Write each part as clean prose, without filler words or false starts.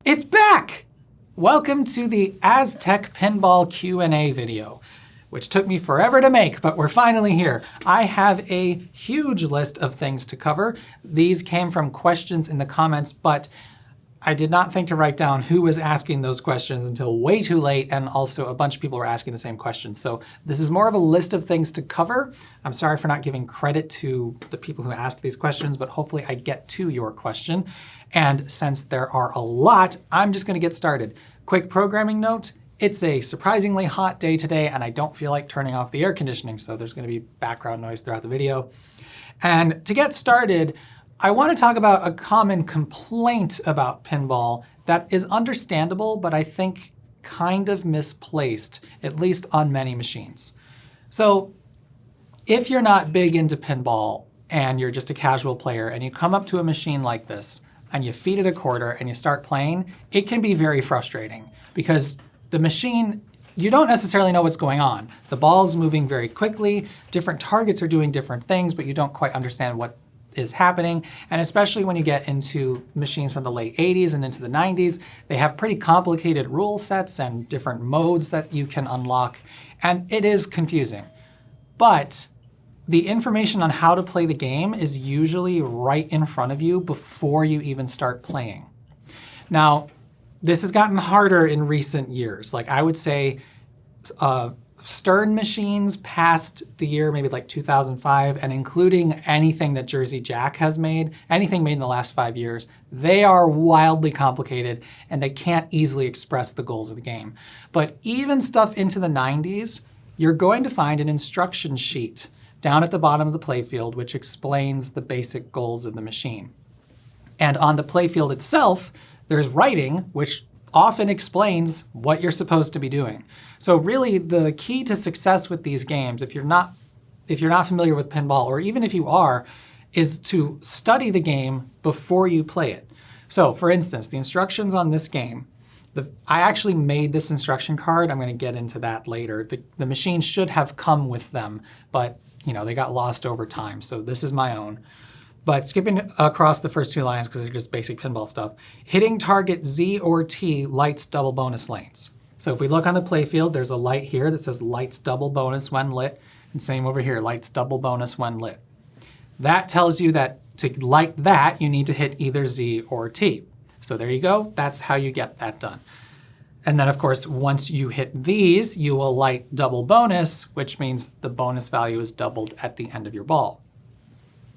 It's back! Welcome to the Aztec pinball Q&A video, which took me forever to make, but we're finally here. I have a huge list of things to cover. These came from questions in the comments, but I did not think to write down who was asking those questions until way too late, and also a bunch of people were asking the same questions. So this is more of a list of things to cover. I'm sorry for not giving credit to the people who asked these questions, but hopefully I get to your question. And since there are a lot, I'm just gonna get started. Quick programming note, it's a surprisingly hot day today and I don't feel like turning off the air conditioning, so there's gonna be background noise throughout the video. And to get started, I want to talk about a common complaint about pinball that is understandable, but I think kind of misplaced, at least on many machines. So if you're not big into pinball and you're just a casual player and you come up to a machine like this and you feed it a quarter and you start playing, it can be very frustrating because the machine, you don't necessarily know what's going on. The ball's moving very quickly, different targets are doing different things, but you don't quite understand what is happening. And especially when you get into machines from the late 80s and into the 90s, they have pretty complicated rule sets and different modes that you can unlock, and it is confusing. But the information on how to play the game is usually right in front of you before you even start playing. Now, this has gotten harder in recent years. Like I would say, Stern machines past the year maybe like 2005, and including anything that Jersey Jack has made, anything made in the last 5 years, they are wildly complicated and they can't easily express the goals of the game. But even stuff into the 90s, you're going to find an instruction sheet down at the bottom of the playfield which explains the basic goals of the machine. And on the playfield itself, there's writing which often explains what you're supposed to be doing. So really the key to success with these games, if you're not familiar with pinball, or even if you are, is to study the game before you play it. So for instance, the instructions on this game, I actually made this instruction card. I'm going to get into that later. The machine should have come with them, but they got lost over time, so this is my own. But skipping across the first two lines because they're just basic pinball stuff, hitting target Z or T lights double bonus lanes. So if we look on the playfield, there's a light here that says lights double bonus when lit, and same over here, lights double bonus when lit. That tells you that to light that, you need to hit either Z or T. So there you go, that's how you get that done. And then of course, once you hit these, you will light double bonus, which means the bonus value is doubled at the end of your ball.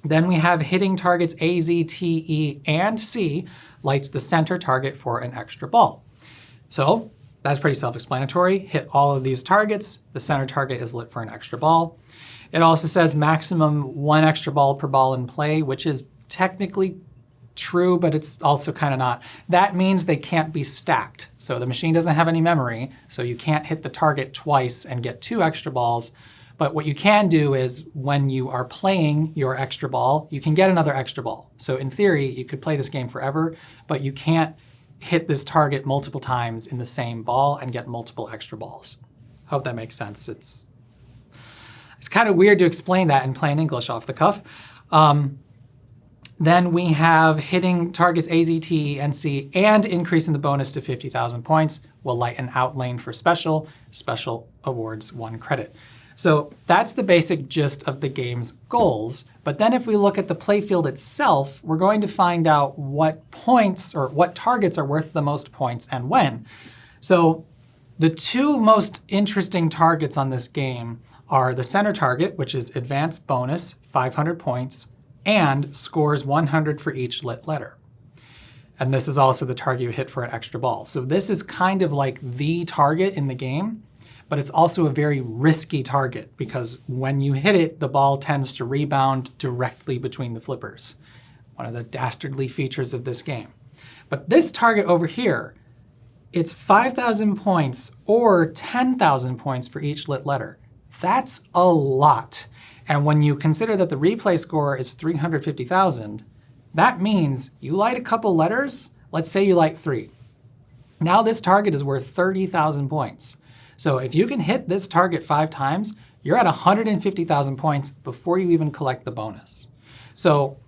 Then we have hitting targets A, Z, T, E, and C lights the center target for an extra ball. So that's pretty self-explanatory. Hit all of these targets, the center target is lit for an extra ball. It also says maximum 1 extra ball per ball in play, which is technically true, but it's also kind of not. That means they can't be stacked. So the machine doesn't have any memory, so you can't hit the target twice and get 2 extra balls. But what you can do is when you are playing your extra ball, you can get another extra ball. So in theory, you could play this game forever, but you can't hit this target multiple times in the same ball and get multiple extra balls. Hope that makes sense. It's kind of weird to explain that in plain English off the cuff. Then we have hitting targets A, Z, T, E, and C, and increasing the bonus to 50,000 points will light an out lane for special. Special awards 1 credit. So that's the basic gist of the game's goals. But then if we look at the playfield itself, we're going to find out what points or what targets are worth the most points and when. So the 2 most interesting targets on this game are the center target, which is advanced bonus, 500 points, and scores 100 for each lit letter. And this is also the target you hit for an extra ball. So this is kind of like the target in the game. But it's also a very risky target because when you hit it, the ball tends to rebound directly between the flippers. One of the dastardly features of this game. But this target over here, it's 5,000 points or 10,000 points for each lit letter. That's a lot. And when you consider that the replay score is 350,000, that means you light a couple letters, let's say you light 3. Now this target is worth 30,000 points. So if you can hit this target 5 times, you're at 150,000 points before you even collect the bonus. So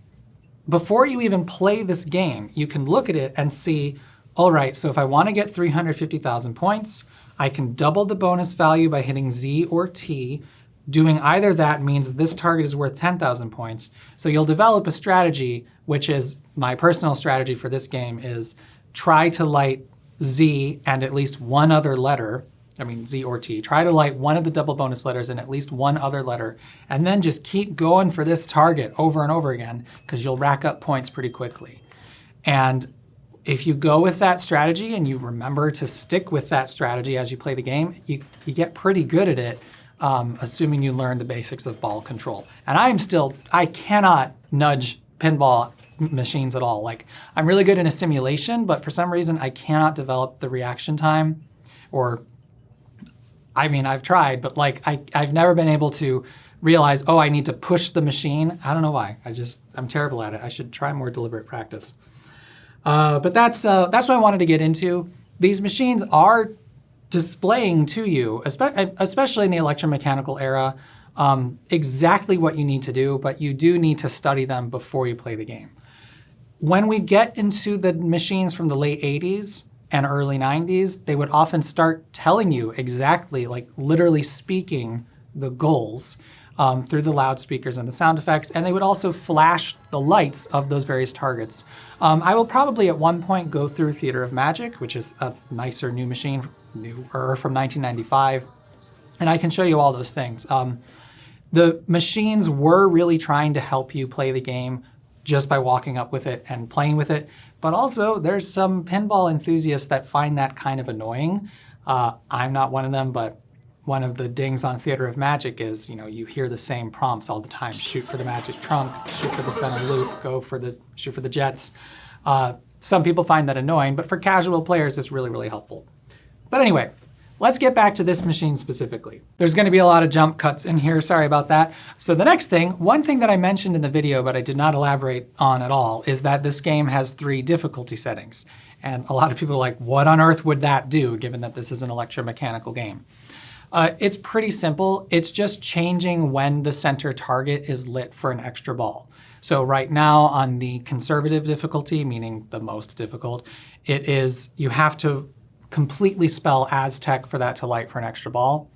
before you even play this game, you can look at it and see all right, so if I want to get 350,000 points, I can double the bonus value by hitting Z or T. Doing either that means this target is worth 10,000 points. So you'll develop a strategy, which is my personal strategy for this game, is try to light Z and at least one other letter. I mean, Z or T. Try to light one of the double bonus letters and at least one other letter, and then just keep going for this target over and over again, because you'll rack up points pretty quickly. And if you go with that strategy and you remember to stick with that strategy as you play the game, you get pretty good at it, assuming you learn the basics of ball control. And I cannot nudge pinball machines at all. Like, I'm really good in a simulation, but for some reason I cannot develop the reaction time. Or, I mean, I've tried, but like I've never been able to realize, oh, I need to push the machine. I don't know why. I'm terrible at it. I should try more deliberate practice. But that's what I wanted to get into. These machines are displaying to you, especially in the electromechanical era, exactly what you need to do, but you do need to study them before you play the game. When we get into the machines from the late 80s and early 90s, they would often start telling you exactly, like literally speaking the goals through the loudspeakers and the sound effects, and they would also flash the lights of those various targets. I will probably at one point go through Theater of Magic, which is a nicer new machine, newer from 1995, and I can show you all those things. The machines were really trying to help you play the game just by walking up with it and playing with it, but also there's some pinball enthusiasts that find that kind of annoying. I'm not one of them, but one of the dings on Theater of Magic is, you hear the same prompts all the time. Shoot for the magic trunk, shoot for the center loop, shoot for the jets. Some people find that annoying, but for casual players, it's really, really helpful. But anyway, let's get back to this machine specifically. There's going to be a lot of jump cuts in here, sorry about that. So the next thing, one thing that I mentioned in the video, but I did not elaborate on at all, is that this game has 3 difficulty settings. And a lot of people are like, what on earth would that do, given that this is an electromechanical game? It's pretty simple. It's just changing when the center target is lit for an extra ball. So right now on the conservative difficulty, meaning the most difficult, it is you have to completely spell Aztec for that to light for an extra ball.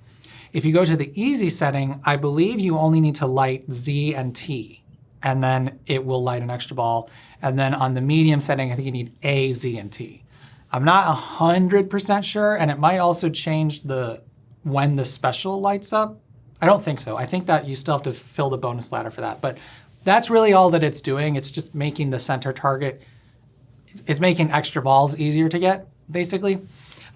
If you go to the easy setting, I believe you only need to light Z and T, and then it will light an extra ball. And then on the medium setting, I think you need A, Z, and T. I'm not 100% sure, and it might also change when the special lights up. I don't think so. I think that you still have to fill the bonus ladder for that. But that's really all that it's doing. It's just making the center target, it's making extra balls easier to get, basically.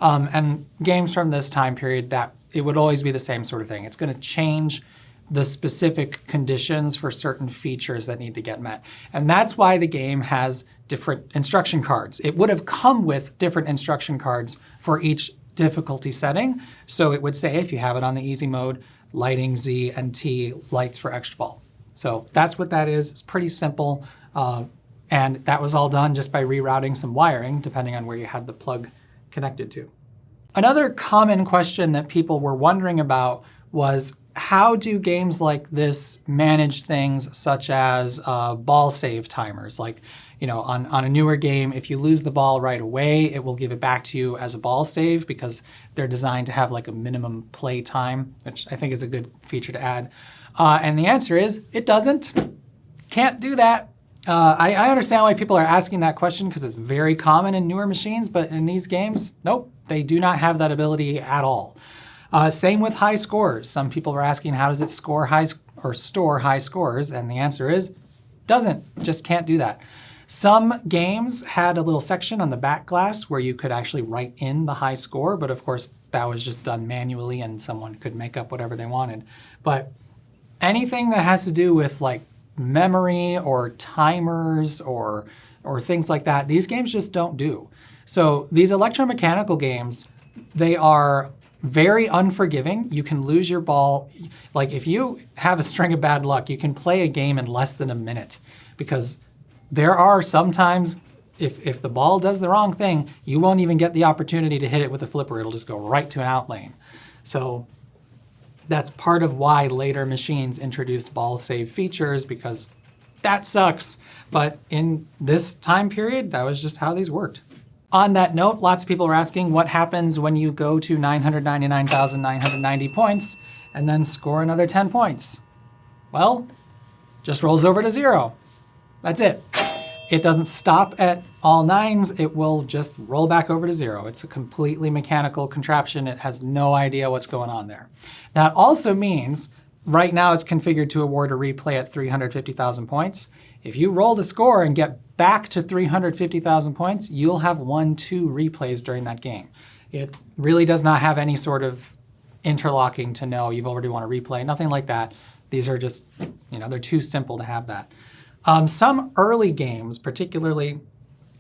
And games from this time period, that it would always be the same sort of thing. It's going to change the specific conditions for certain features that need to get met. And that's why the game has different instruction cards. It would have come with different instruction cards for each difficulty setting. So it would say, if you have it on the easy mode, lighting Z and T lights for extra ball. So that's what that is. It's pretty simple. And that was all done just by rerouting some wiring, depending on where you had the plug connected to. Another common question that people were wondering about was, how do games like this manage things such as ball save timers? Like, on a newer game, if you lose the ball right away, it will give it back to you as a ball save because they're designed to have like a minimum play time, which I think is a good feature to add. And the answer is, it doesn't. Can't do that. I understand why people are asking that question because it's very common in newer machines, but in these games, nope, they do not have that ability at all. Same with high scores. Some people are asking, how does it store high scores? And the answer is, doesn't, just can't do that. Some games had a little section on the back glass where you could actually write in the high score, but of course that was just done manually and someone could make up whatever they wanted. But anything that has to do with like memory or timers or things like that, these games just don't do. So these electromechanical games, they are very unforgiving. You can lose your ball. Like if you have a string of bad luck, you can play a game in less than a minute because there are sometimes, if the ball does the wrong thing, you won't even get the opportunity to hit it with a flipper. It'll just go right to an out lane. So that's part of why later machines introduced ball save features, because that sucks. But in this time period, that was just how these worked. On that note, lots of people are asking what happens when you go to 999,990 points and then score another 10 points. Well, just rolls over to 0. That's it. It doesn't stop at all 9s, it will just roll back over to 0. It's a completely mechanical contraption. It has no idea what's going on there. That also means right now it's configured to award a replay at 350,000 points. If you roll the score and get back to 350,000 points, you'll have 1-2 replays during that game. It really does not have any sort of interlocking to know you've already won a replay, nothing like that. These are just, they're too simple to have that. Some early games, particularly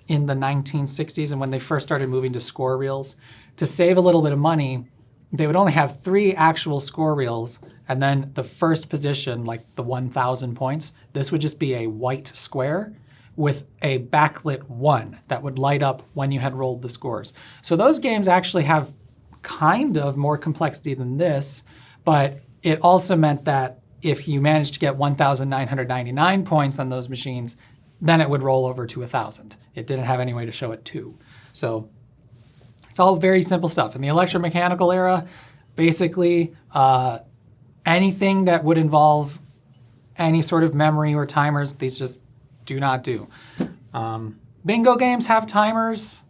in the 1960s and when they first started moving to score reels, to save a little bit of money, they would only have 3 actual score reels, and then the first position, like the 1,000 points, this would just be a white square with a backlit 1 that would light up when you had rolled the scores. So those games actually have kind of more complexity than this, but it also meant that if you managed to get 1,999 points on those machines, then it would roll over to 1,000. It didn't have any way to show it too. So it's all very simple stuff. In the electromechanical era, basically anything that would involve any sort of memory or timers, these just do not do. Bingo games have timers,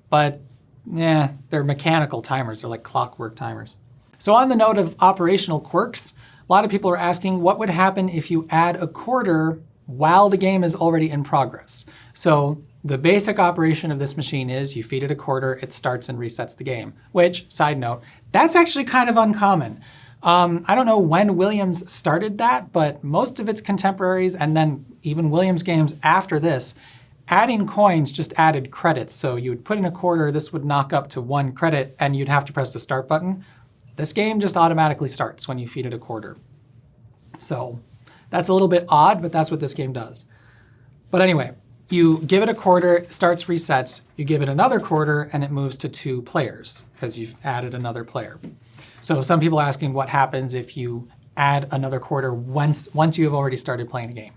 but they're mechanical timers. They're like clockwork timers. So on the note of operational quirks, a lot of people are asking what would happen if you add a quarter while the game is already in progress. So the basic operation of this machine is you feed it a quarter, it starts and resets the game, which, side note, that's actually kind of uncommon. I don't know when Williams started that, but most of its contemporaries, and then even Williams games after this, adding coins just added credits. So you would put in a quarter, this would knock up to 1 credit, and you'd have to press the start button. This game just automatically starts when you feed it a quarter. So that's a little bit odd, but that's what this game does. But anyway, you give it a quarter, it starts, resets, you give it another quarter, and it moves to 2 players, because you've added another player. So some people are asking what happens if you add another quarter once you have already started playing the game.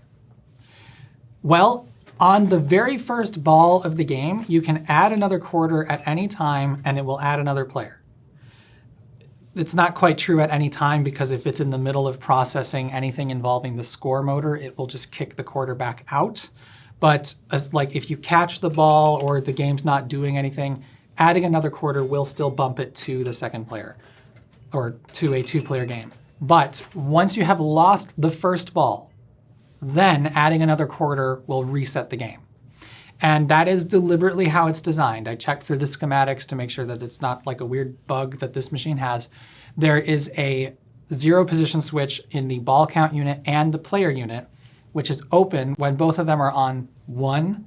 Well, on the very first ball of the game, you can add another quarter at any time, and it will add another player. It's not quite true at any time, because if it's in the middle of processing anything involving the score motor, it will just kick the quarter back out. But like if you catch the ball or the game's not doing anything, adding another quarter will still bump it to the second player or to a 2-player game. But once you have lost the first ball, then adding another quarter will reset the game. And that is deliberately how it's designed. I checked through the schematics to make sure that it's not like a weird bug that this machine has. There is a 0 position switch in the ball count unit and the player unit, which is open when both of them are on 1.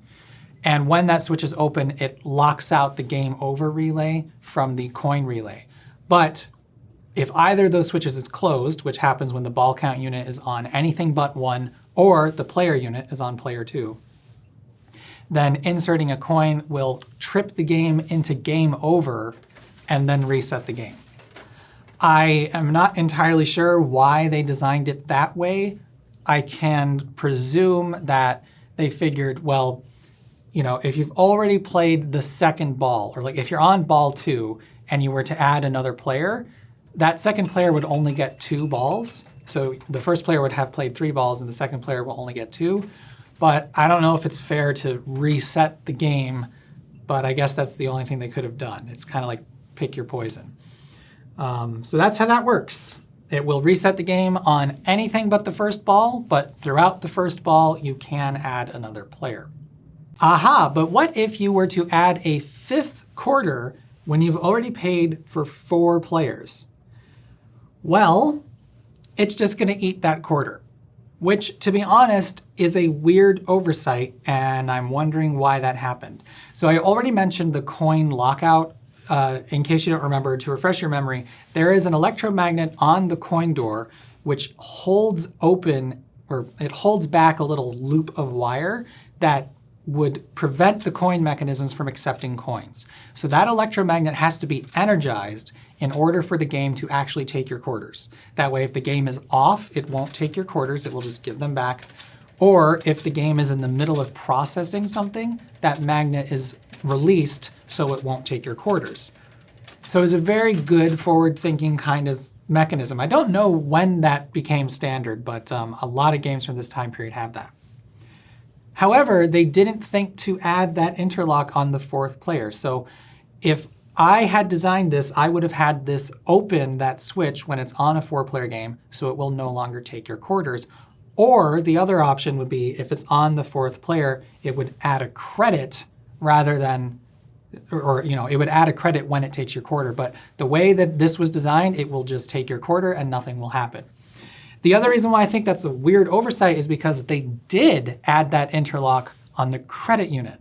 And when that switch is open, it locks out the game over relay from the coin relay. But if either of those switches is closed, which happens when the ball count unit is on anything but 1, or the player unit is on player 2, then inserting a coin will trip the game into game over and then reset the game. I am not entirely sure why they designed it that way. I can presume that they figured, well, if you've already played the second ball, or like if you're on ball 2 and you were to add another player, that second player would only get 2 balls. So the first player would have played 3 balls and the second player will only get 2. But I don't know if it's fair to reset the game, but I guess that's the only thing they could have done. It's kind of like pick your poison. So that's how that works. It will reset the game on anything but the first ball, but throughout the first ball, you can add another player. Aha, but what if you were to add a 5th quarter when you've already paid for 4 players? Well, it's just going to eat that quarter, which, to be honest, is a weird oversight, and I'm wondering why that happened. So I already mentioned the coin lockout. In case you don't remember, to refresh your memory, there is an electromagnet on the coin door which holds open, or it holds back a little loop of wire that would prevent the coin mechanisms from accepting coins. So that electromagnet has to be energized in order for the game to actually take your quarters. That way, if the game is off, it won't take your quarters, it will just give them back. Or if the game is in the middle of processing something, that magnet is released so it won't take your quarters. So it's a very good forward-thinking kind of mechanism. I don't know when that became standard, but a lot of games from this time period have that. However, they didn't think to add that interlock on the fourth player. So if I had designed this, I would have had this open, that switch, when it's on a 4-player game, so it will no longer take your quarters. Or the other option would be, if it's on the fourth player, it would add a credit rather than, or it would add a credit when it takes your quarter. But the way that this was designed, it will just take your quarter and nothing will happen. The other reason why I think that's a weird oversight is because they did add that interlock on the credit unit.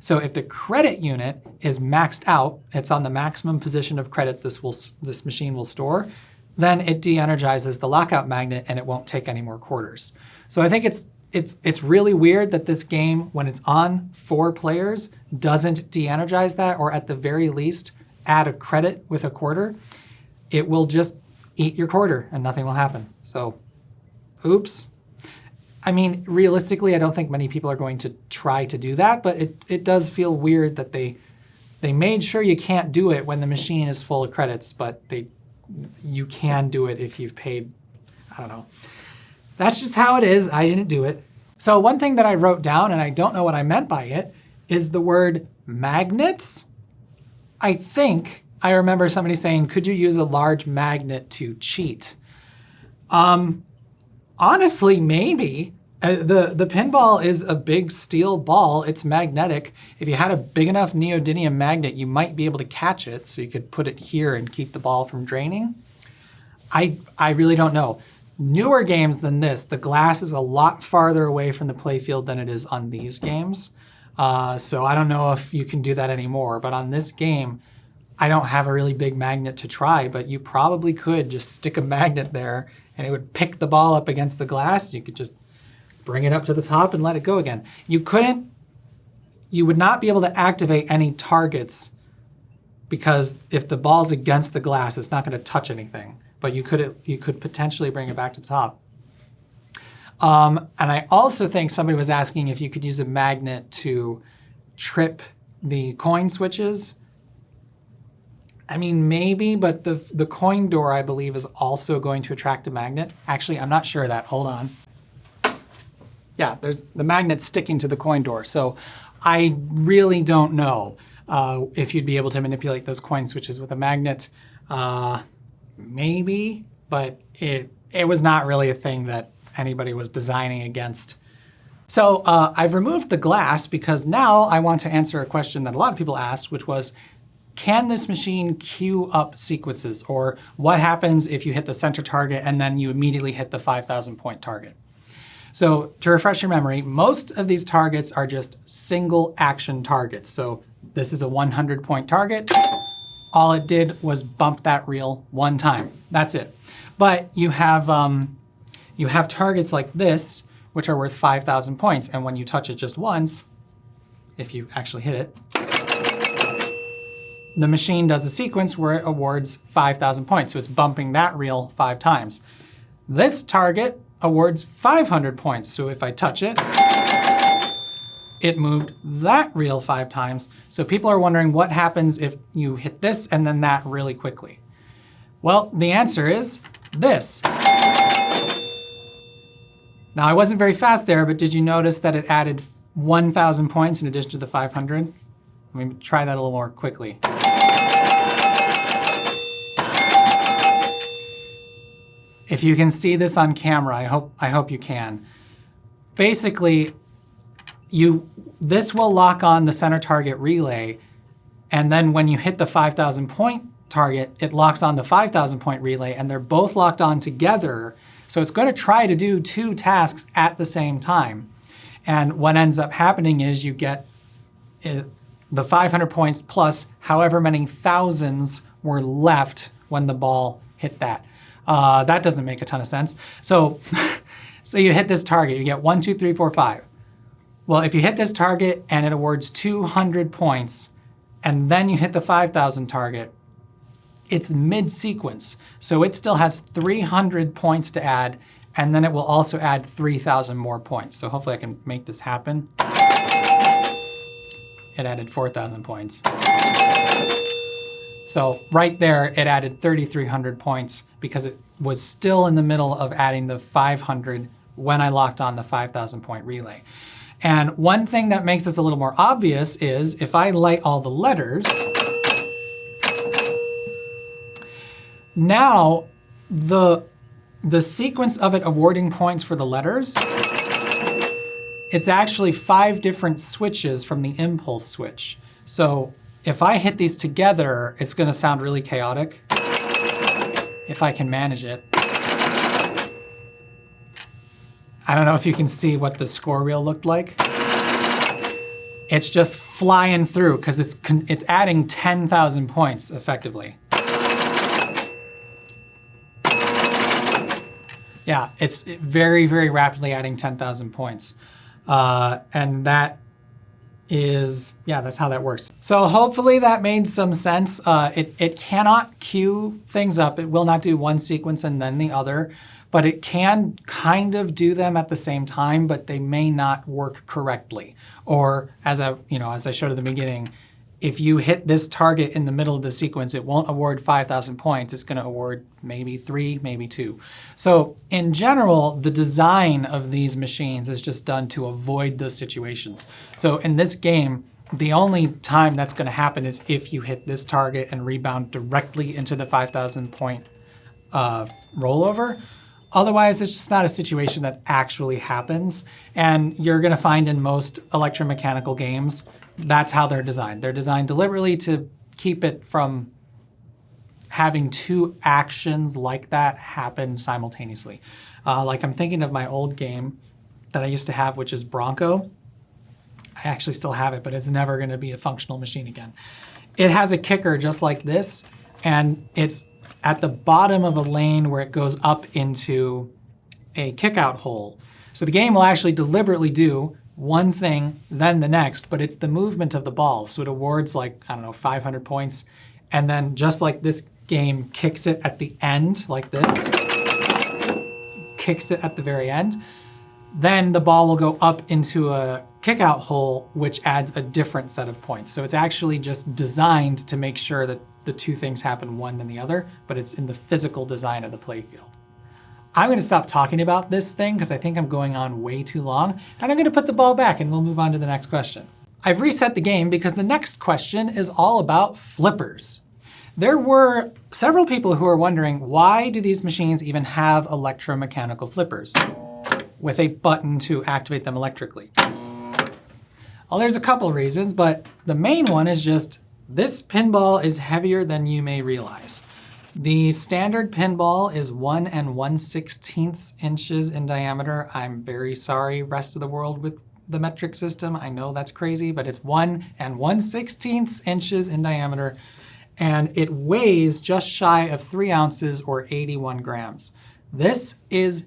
So if the credit unit is maxed out, it's on the maximum position of credits this machine will store, then it de-energizes the lockout magnet and it won't take any more quarters. So I think it's really weird that this game, when it's on 4 players, doesn't de-energize that, or at the very least add a credit with a quarter. It will just eat your quarter and nothing will happen. So, oops. I mean, realistically, I don't think many people are going to try to do that, but it does feel weird that they made sure you can't do it when the machine is full of credits, but you can do it if you've paid, I don't know. That's just how it is. I didn't do it. So one thing that I wrote down, and I don't know what I meant by it, is the word magnets. I think I remember somebody saying, could you use a large magnet to cheat? Honestly, maybe. The pinball is a big steel ball. It's magnetic. If you had a big enough neodymium magnet, you might be able to catch it, so you could put it here and keep the ball from draining. I really don't know. Newer games than this, the glass is a lot farther away from the playfield than it is on these games. So I don't know if you can do that anymore, but on this game, I don't have a really big magnet to try, but you probably could just stick a magnet there and it would pick the ball up against the glass. You could just bring it up to the top and let it go again. You would not be able to activate any targets because if the ball's against the glass, it's not going to touch anything. But you could potentially bring it back to the top. And I also think somebody was asking if you could use a magnet to trip the coin switches. I mean, maybe, but the coin door, I believe, is also going to attract a magnet. Actually, I'm not sure of that. Hold on. Yeah, there's the magnet sticking to the coin door. So I really don't know if you'd be able to manipulate those coin switches with a magnet. Maybe, but it was not really a thing that anybody was designing against. So I've removed the glass because now I want to answer a question that a lot of people asked, which was, can this machine queue up sequences? Or what happens if you hit the center target and then you immediately hit the 5,000 point target? So to refresh your memory, most of these targets are just single action targets. So this is a 100 point target. All it did was bump that reel one time. That's it. But you have targets like this, which are worth 5,000 points. And when you touch it just once, if you actually hit it, the machine does a sequence where it awards 5,000 points. So it's bumping that reel 5 times. This target awards 500 points. So if I touch it, it moved that reel 5 times. So people are wondering what happens if you hit this and then that really quickly. Well, the answer is this. Now, I wasn't very fast there, but did you notice that it added 1,000 points in addition to the 500? Let me try that a little more quickly. If you can see this on camera, I hope you can. Basically, this will lock on the center target relay, and then when you hit the 5,000 point target, it locks on the 5,000 point relay, and they're both locked on together. So it's going to try to do 2 tasks at the same time. And what ends up happening is you get the 500 points plus however many thousands were left when the ball hit that. That doesn't make a ton of sense. So, so you hit this target, you get 1, 2, 3, 4, 5. Well, if you hit this target and it awards 200 points, and then you hit the 5,000 target, it's mid-sequence. So it still has 300 points to add, and then it will also add 3,000 more points. So hopefully I can make this happen. it added 4,000 points. So right there, it added 3,300 points because it was still in the middle of adding the 500 when I locked on the 5,000 point relay. And one thing that makes this a little more obvious is if I light all the letters, now the sequence of it awarding points for the letters, it's actually 5 different switches from the impulse switch. So if I hit these together, it's going to sound really chaotic if I can manage it. I don't know if you can see what the score wheel looked like. It's just flying through because it's adding 10,000 points effectively. Yeah, it's very, very rapidly adding 10,000 points. And that is, yeah, that's how that works. So hopefully that made some sense. It cannot queue things up. It will not do one sequence and then the other, but it can kind of do them at the same time, but they may not work correctly. Or as I showed at the beginning, if you hit this target in the middle of the sequence, it won't award 5,000 points. It's going to award maybe 3, maybe 2. So in general, the design of these machines is just done to avoid those situations. So in this game, the only time that's going to happen is if you hit this target and rebound directly into the 5,000 point rollover. Otherwise, it's just not a situation that actually happens. And you're going to find in most electromechanical games, that's how they're designed. They're designed deliberately to keep it from having 2 actions like that happen simultaneously. Like I'm thinking of my old game that I used to have, which is Bronco. I actually still have it, but it's never going to be a functional machine again. It has a kicker just like this, and it's at the bottom of a lane where it goes up into a kick-out hole. So the game will actually deliberately do one thing, then the next, but it's the movement of the ball. So it awards like, I don't know, 500 points. And then just like this game kicks it at the end, like this, kicks it at the very end, then the ball will go up into a kick-out hole, which adds a different set of points. So it's actually just designed to make sure that the 2 things happen one then the other, but it's in the physical design of the playfield. I'm going to stop talking about this thing because I think I'm going on way too long, and I'm going to put the ball back and we'll move on to the next question. I've reset the game because the next question is all about flippers. There were several people who are wondering, why do these machines even have electromechanical flippers with a button to activate them electrically? Well, there's a couple reasons, but the main one is just this pinball is heavier than you may realize. The standard pinball is 1 1/16 inches in diameter. I'm very sorry, rest of the world with the metric system. I know that's crazy, but it's 1 1/16 inches in diameter, and it weighs just shy of 3 ounces or 81 grams. This is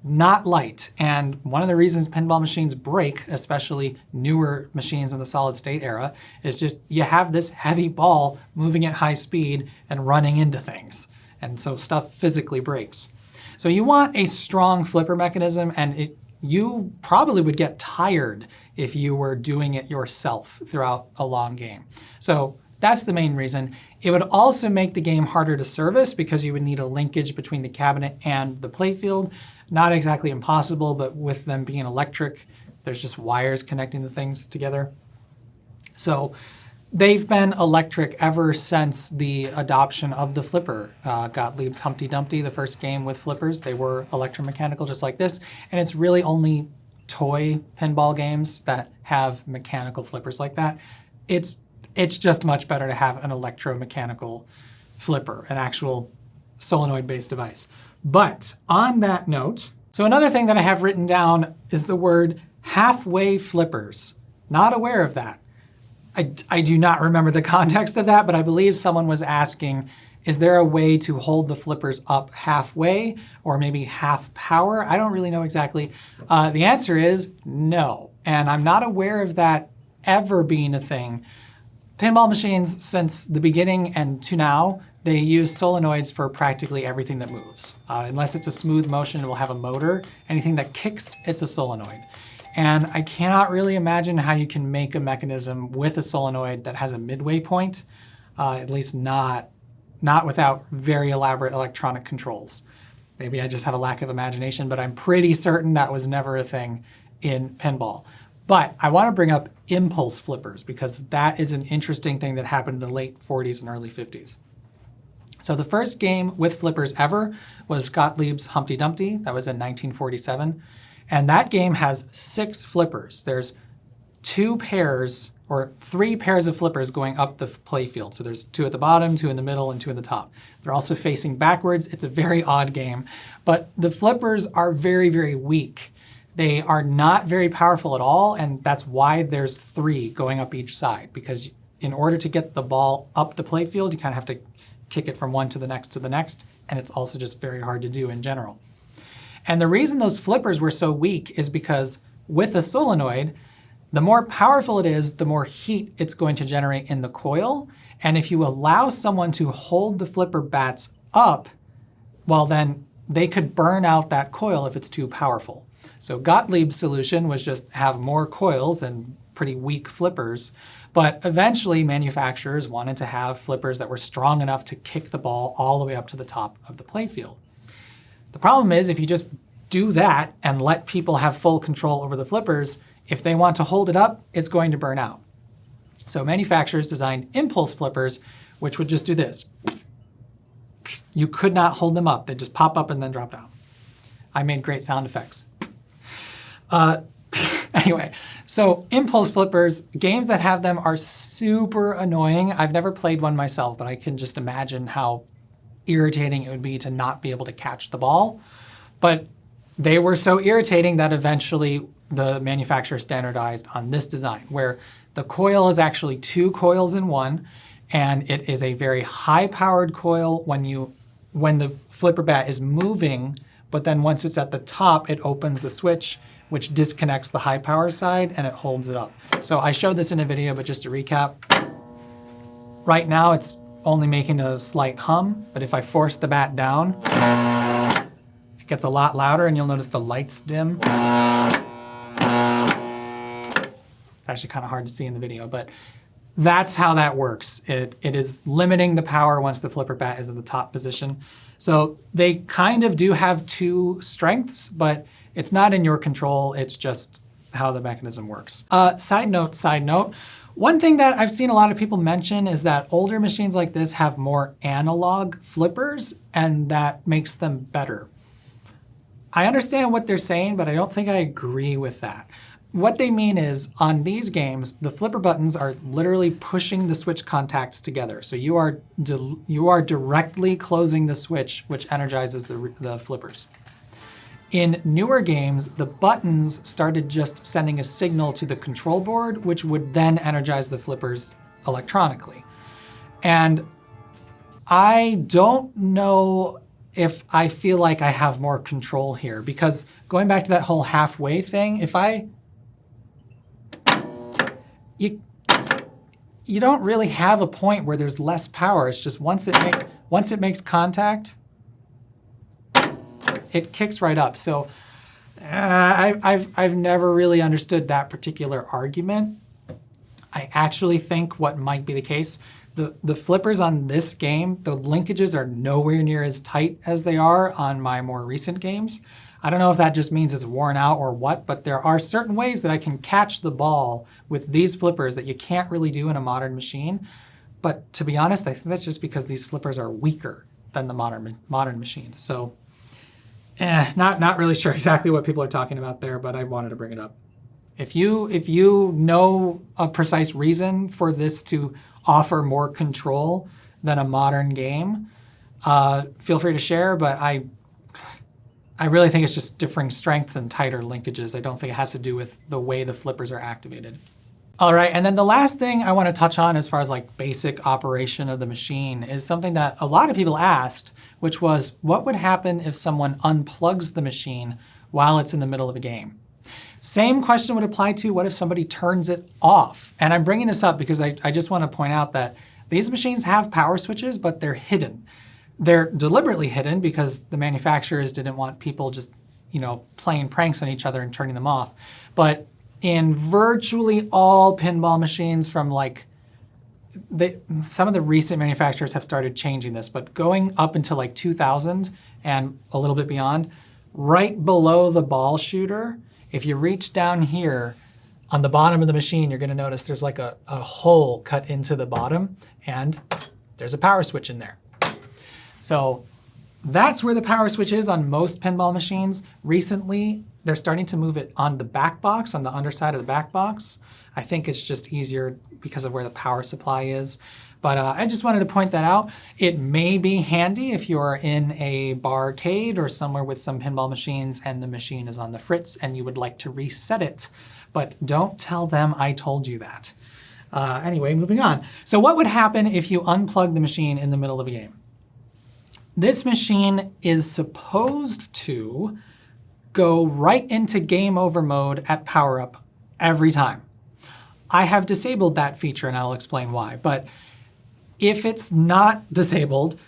not light, and one of the reasons pinball machines break, especially newer machines in the solid state era, is just you have this heavy ball moving at high speed and running into things, and so stuff physically breaks. So you want a strong flipper mechanism, and you probably would get tired if you were doing it yourself throughout a long game. So that's the main reason. It would also make the game harder to service because you would need a linkage between the cabinet and the playfield. Not exactly impossible, but with them being electric, there's just wires connecting the things together. So they've been electric ever since the adoption of the flipper. Gottlieb's Humpty Dumpty, the first game with flippers, they were electromechanical just like this. And it's really only toy pinball games that have mechanical flippers like that. It's just much better to have an electromechanical flipper, an actual solenoid-based device. But on that note, so another thing that I have written down is the word halfway flippers. Not aware of that. I do not remember the context of that, but I believe someone was asking, is there a way to hold the flippers up halfway or maybe half power? I don't really know exactly. The answer is no, and I'm not aware of that ever being a thing. Pinball machines, since the beginning and to now, they use solenoids for practically everything that moves. Unless it's a smooth motion, it will have a motor. Anything that kicks, it's a solenoid. And I cannot really imagine how you can make a mechanism with a solenoid that has a midway point, at least not without very elaborate electronic controls. Maybe I just have a lack of imagination, but I'm pretty certain that was never a thing in pinball. But I want to bring up impulse flippers because that is an interesting thing that happened in the late 40s and early 50s. So the first game with flippers ever was Gottlieb's Humpty Dumpty. That was in 1947. And that game has 6 flippers. There's 2 pairs or 3 pairs of flippers going up the playfield. So there's 2 at the bottom, 2 in the middle, and 2 in the top. They're also facing backwards. It's a very odd game. But the flippers are very, very weak. They are not very powerful at all, and that's why there's 3 going up each side. Because in order to get the ball up the playfield, you kind of have to kick it from one to the next, and it's also just very hard to do in general. And the reason those flippers were so weak is because with a solenoid, the more powerful it is, the more heat it's going to generate in the coil. And if you allow someone to hold the flipper bats up, well then they could burn out that coil if it's too powerful. So Gottlieb's solution was just have more coils and pretty weak flippers. But eventually manufacturers wanted to have flippers that were strong enough to kick the ball all the way up to the top of the playfield. The problem is if you just do that and let people have full control over the flippers, if they want to hold it up, it's going to burn out. So manufacturers designed impulse flippers, which would just do this. You could not hold them up. They'd just pop up and then drop down. I made great sound effects. Anyway, so impulse flippers, games that have them are super annoying. I've never played one myself, but I can just imagine how irritating it would be to not be able to catch the ball. But they were so irritating that eventually the manufacturer standardized on this design, where the coil is actually 2 coils in one, and it is a very high-powered coil when the flipper bat is moving, but then once it's at the top, it opens the switch, which disconnects the high power side and it holds it up. So I showed this in a video, but just to recap, right now it's only making a slight hum, but if I force the bat down, it gets a lot louder and you'll notice the lights dim. It's actually kind of hard to see in the video, but that's how that works. It is limiting the power once the flipper bat is in the top position. So they kind of do have 2 strengths, but it's not in your control. It's just how the mechanism works. Side note, one thing that I've seen a lot of people mention is that older machines like this have more analog flippers, and that makes them better. I understand what they're saying, but I don't think I agree with that. What they mean is, on these games, the flipper buttons are literally pushing the switch contacts together. So you are directly closing the switch, which energizes the flippers. In newer games, the buttons started just sending a signal to the control board, which would then energize the flippers electronically. And I don't know if I feel like I have more control here, because going back to that whole halfway thing, you don't really have a point where there's less power. It's just once it makes contact, it kicks right up. So I've never really understood that particular argument. I actually think what might be the case, the flippers on this game, the linkages are nowhere near as tight as they are on my more recent games. I don't know if that just means it's worn out or what, but there are certain ways that I can catch the ball with these flippers that you can't really do in a modern machine. But to be honest, I think that's just because these flippers are weaker than the modern machines. So not really sure exactly what people are talking about there, but I wanted to bring it up. If you know a precise reason for this to offer more control than a modern game, feel free to share, but I really think it's just differing strengths and tighter linkages. I don't think it has to do with the way the flippers are activated. All right, and then the last thing I want to touch on as far as like basic operation of the machine is something that a lot of people asked, which was what would happen if someone unplugs the machine while it's in the middle of a game? Same question would apply to what if somebody turns it off? And I'm bringing this up because I just want to point out that these machines have power switches, but they're hidden. They're deliberately hidden because the manufacturers didn't want people just playing pranks on each other and turning them off. But in virtually all pinball machines from some of the recent manufacturers have started changing this, but going up until 2000 and a little bit beyond, right below the ball shooter, if you reach down here on the bottom of the machine, you're going to notice there's a hole cut into the bottom, and there's a power switch in there. So that's where the power switch is on most pinball machines. Recently, they're starting to move it on the back box, on the underside of the back box. I think it's just easier because of where the power supply is. But I just wanted to point that out. It may be handy if you're in a barcade or somewhere with some pinball machines and the machine is on the fritz and you would like to reset it. But don't tell them I told you that. Anyway, moving on. So what would happen if you unplug the machine in the middle of a game? This machine is supposed to go right into game over mode at power up every time. I have disabled that feature and I'll explain why. But if it's not disabled,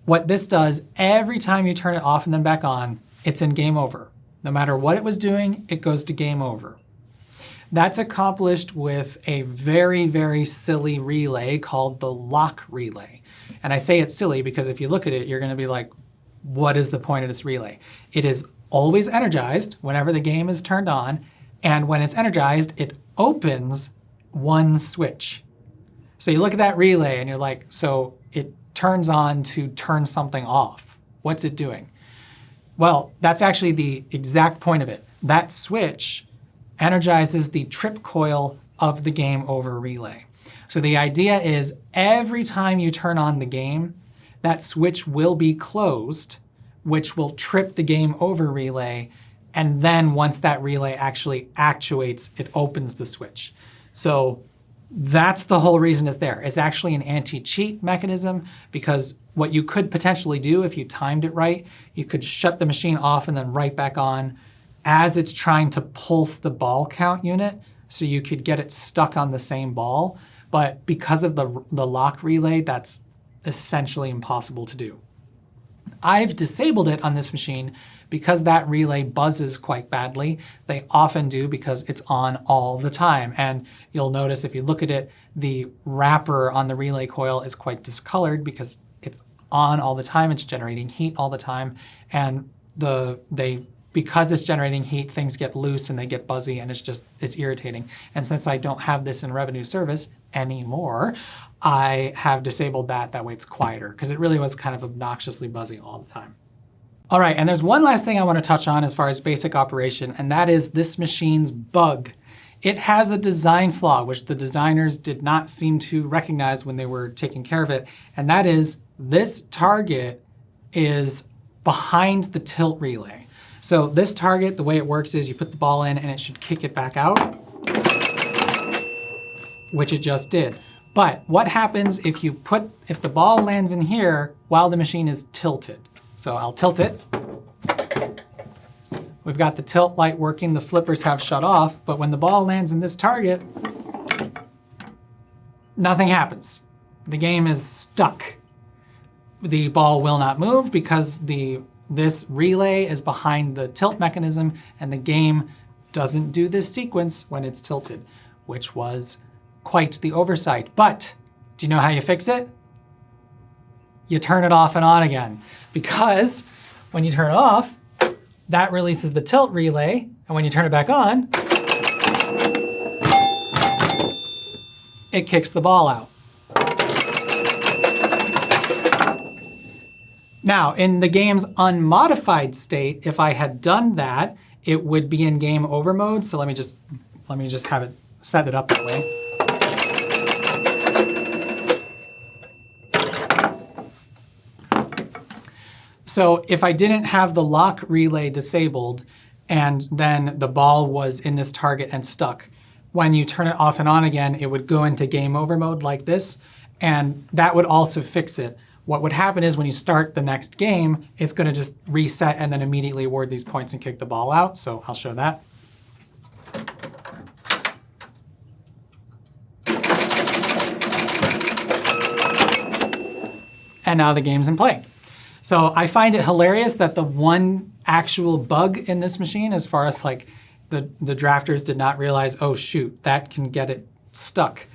what this does, every time you turn it off and then back on, it's in game over. No matter what it was doing, it goes to game over. That's accomplished with a very, very silly relay called the lock relay. And I say it's silly because if you look at it, you're going to be like, what is the point of this relay? It is always energized whenever the game is turned on, and when it's energized, it opens one switch. So you look at that relay and you're like, so it turns on to turn something off. What's it doing? Well, that's actually the exact point of it. That switch energizes the trip coil of the game over relay. So the idea is every time you turn on the game, that switch will be closed, which will trip the game over relay. And then once that relay actually actuates, it opens the switch. So that's the whole reason it's there. It's actually an anti-cheat mechanism because what you could potentially do if you timed it right, you could shut the machine off and then right back on as it's trying to pulse the ball count unit, so you could get it stuck on the same ball. But because of the lock relay, that's essentially impossible to do. I've disabled it on this machine because that relay buzzes quite badly. They often do because it's on all the time. And you'll notice if you look at it, the wrapper on the relay coil is quite discolored because it's on all the time. It's generating heat all the time. And because it's generating heat, things get loose and they get buzzy and it's irritating. And since I don't have this in revenue service anymore, I have disabled that. That way it's quieter because it really was kind of obnoxiously buzzy all the time. All right, and there's one last thing I want to touch on as far as basic operation, and that is this machine's bug. It has a design flaw, which the designers did not seem to recognize when they were taking care of it, and that is this target is behind the tilt relay. So this target, the way it works is you put the ball in and it should kick it back out, which it just did. But what happens if the ball lands in here while the machine is tilted? So I'll tilt it. We've got the tilt light working, the flippers have shut off, but when the ball lands in this target, nothing happens. The game is stuck. The ball will not move because this relay is behind the tilt mechanism and the game doesn't do this sequence when it's tilted, which was quite the oversight. But do you know how you fix it? You turn it off and on again, because when you turn it off, that releases the tilt relay, and when you turn it back on, it kicks the ball out. Now, in the game's unmodified state, if I had done that, it would be in game over mode. So let me just have it set it up that way. So if I didn't have the lock relay disabled and then the ball was in this target and stuck, when you turn it off and on again, it would go into game over mode like this, and that would also fix it. What would happen is when you start the next game, it's going to just reset and then immediately award these points and kick the ball out. So I'll show that. And now the game's in play. So I find it hilarious that the one actual bug in this machine, as far as like the drafters did not realize, oh shoot, that can get it stuck,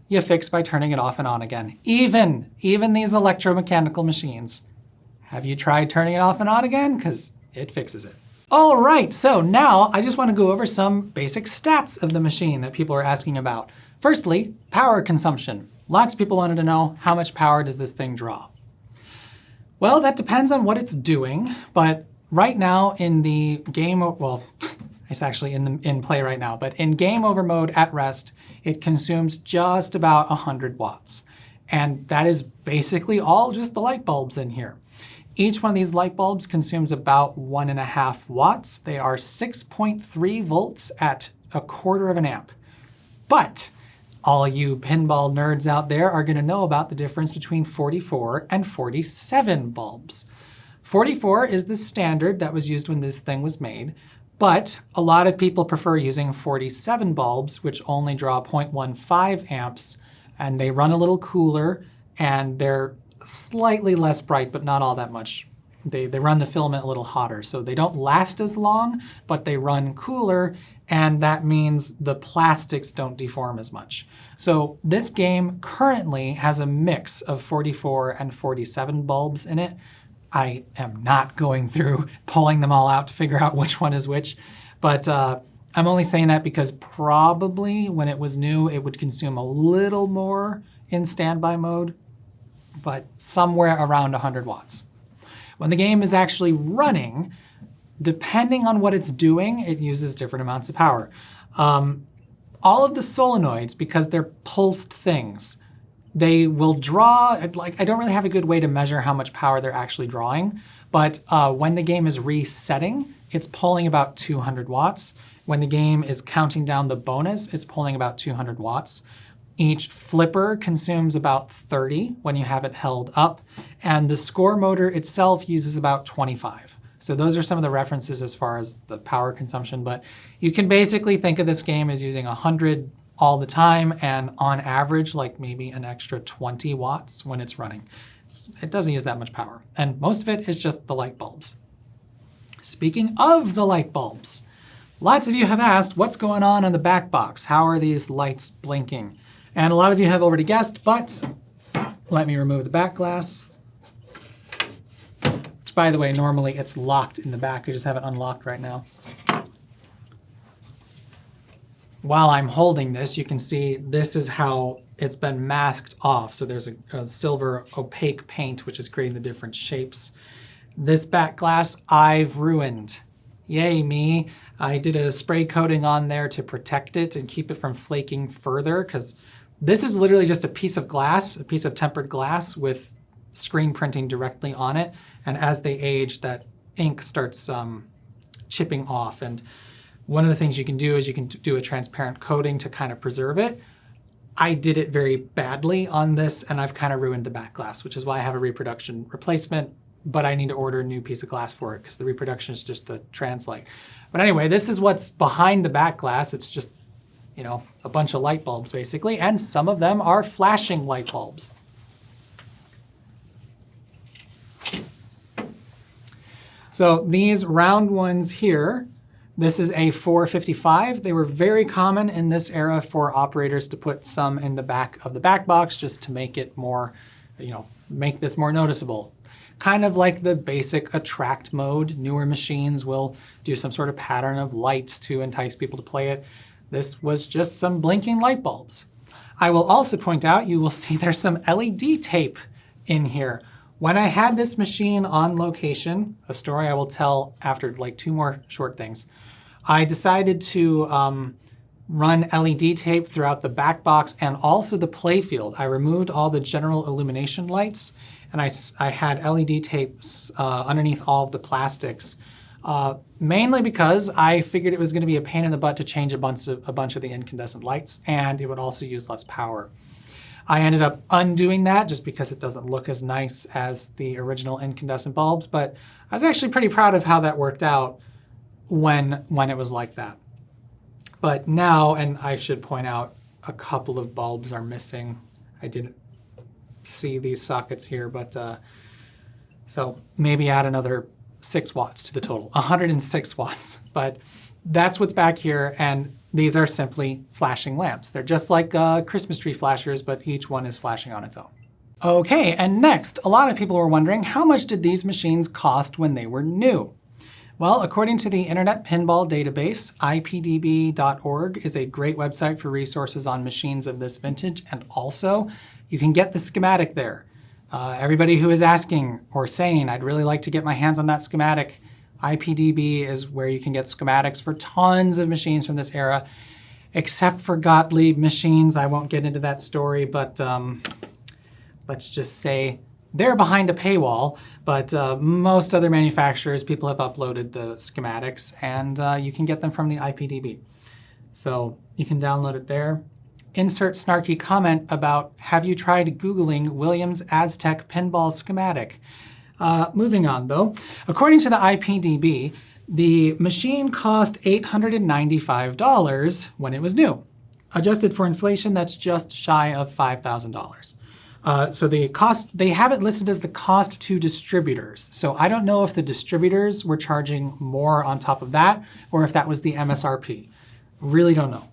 you fix by turning it off and on again. Even these electromechanical machines. Have you tried turning it off and on again? Because it fixes it. All right, so now I just want to go over some basic stats of the machine that people are asking about. Firstly, power consumption. Lots of people wanted to know, how much power does this thing draw? Well, that depends on what it's doing, but right now in the game, well, it's actually in play right now, but in game over mode at rest, it consumes just about 100 watts. And that is basically all just the light bulbs in here. Each one of these light bulbs consumes about 1.5 watts. They are 6.3 volts at 1/4 of an amp. But all you pinball nerds out there are going to know about the difference between 44 and 47 bulbs. 44 is the standard that was used when this thing was made, but a lot of people prefer using 47 bulbs, which only draw 0.15 amps, and they run a little cooler, and they're slightly less bright, but not all that much. They run the filament a little hotter, so they don't last as long, but they run cooler, and that means the plastics don't deform as much. So this game currently has a mix of 44 and 47 bulbs in it. I am not going through pulling them all out to figure out which one is which, but I'm only saying that because probably when it was new, it would consume a little more in standby mode, but somewhere around 100 watts. When the game is actually running, depending on what it's doing, it uses different amounts of power. All of the solenoids, because they're pulsed things, they will draw, like, I don't really have a good way to measure how much power they're actually drawing, but when the game is resetting, it's pulling about 200 watts. When the game is counting down the bonus, it's pulling about 200 watts. Each flipper consumes about 30 when you have it held up, and the score motor itself uses about 25. So those are some of the references as far as the power consumption, but you can basically think of this game as using 100 all the time, and on average, like maybe an extra 20 watts when it's running. It doesn't use that much power, and most of it is just the light bulbs. Speaking of the light bulbs, lots of you have asked what's going on the back box. How are these lights blinking? And a lot of you have already guessed, but let me remove the back glass. Which, by the way, normally it's locked in the back. I just have it unlocked right now. While I'm holding this, you can see this is how it's been masked off. So there's a silver opaque paint, which is creating the different shapes. This back glass I've ruined. Yay me. I did a spray coating on there to protect it and keep it from flaking further, because this is literally just a piece of glass, a piece of tempered glass with screen printing directly on it. And as they age, that ink starts chipping off. And one of the things you can do is you can do a transparent coating to kind of preserve it. I did it very badly on this, and I've kind of ruined the back glass, which is why I have a reproduction replacement, but I need to order a new piece of glass for it because the reproduction is just a translate. But anyway, this is what's behind the back glass. It's just, you know, a bunch of light bulbs basically, and some of them are flashing light bulbs. So these round ones here, this is a 455. They were very common in this era for operators to put some in the back of the back box just to make it more, you know, make this more noticeable. Kind of like the basic attract mode. Newer machines will do some sort of pattern of lights to entice people to play it. This was just some blinking light bulbs. I will also point out, you will see there's some LED tape in here. When I had this machine on location, a story I will tell after like 2 more short things, I decided to run LED tape throughout the back box and also the playfield. I removed all the general illumination lights, and I had LED tapes underneath all of the plastics, mainly because I figured it was going to be a pain in the butt to change a bunch of the incandescent lights, and it would also use less power. I ended up undoing that just because it doesn't look as nice as the original incandescent bulbs, but I was actually pretty proud of how that worked out when it was like that. But now, and I should point out, a couple of bulbs are missing. I didn't see these sockets here, but So maybe add another 6 watts to the total, 106 watts. But that's what's back here, and these are simply flashing lamps. They're just like Christmas tree flashers, but each one is flashing on its own. Okay, and next, a lot of people were wondering, how much did these machines cost when they were new? Well, according to the Internet Pinball Database, IPDB.org is a great website for resources on machines of this vintage, and also you can get the schematic there. Everybody who is asking or saying, I'd really like to get my hands on that schematic, IPDB is where you can get schematics for tons of machines from this era, except for Gottlieb machines. I won't get into that story, but let's just say they're behind a paywall, but most other manufacturers, people have uploaded the schematics, and you can get them from the IPDB. So you can download it there. Insert snarky comment about, have you tried Googling Williams Aztec pinball schematic? Moving on though, according to the IPDB, the machine cost $895 when it was new. Adjusted for inflation, that's just shy of $5,000. So the cost, they have it listed as the cost to distributors. So I don't know if the distributors were charging more on top of that, or if that was the MSRP. Really don't know.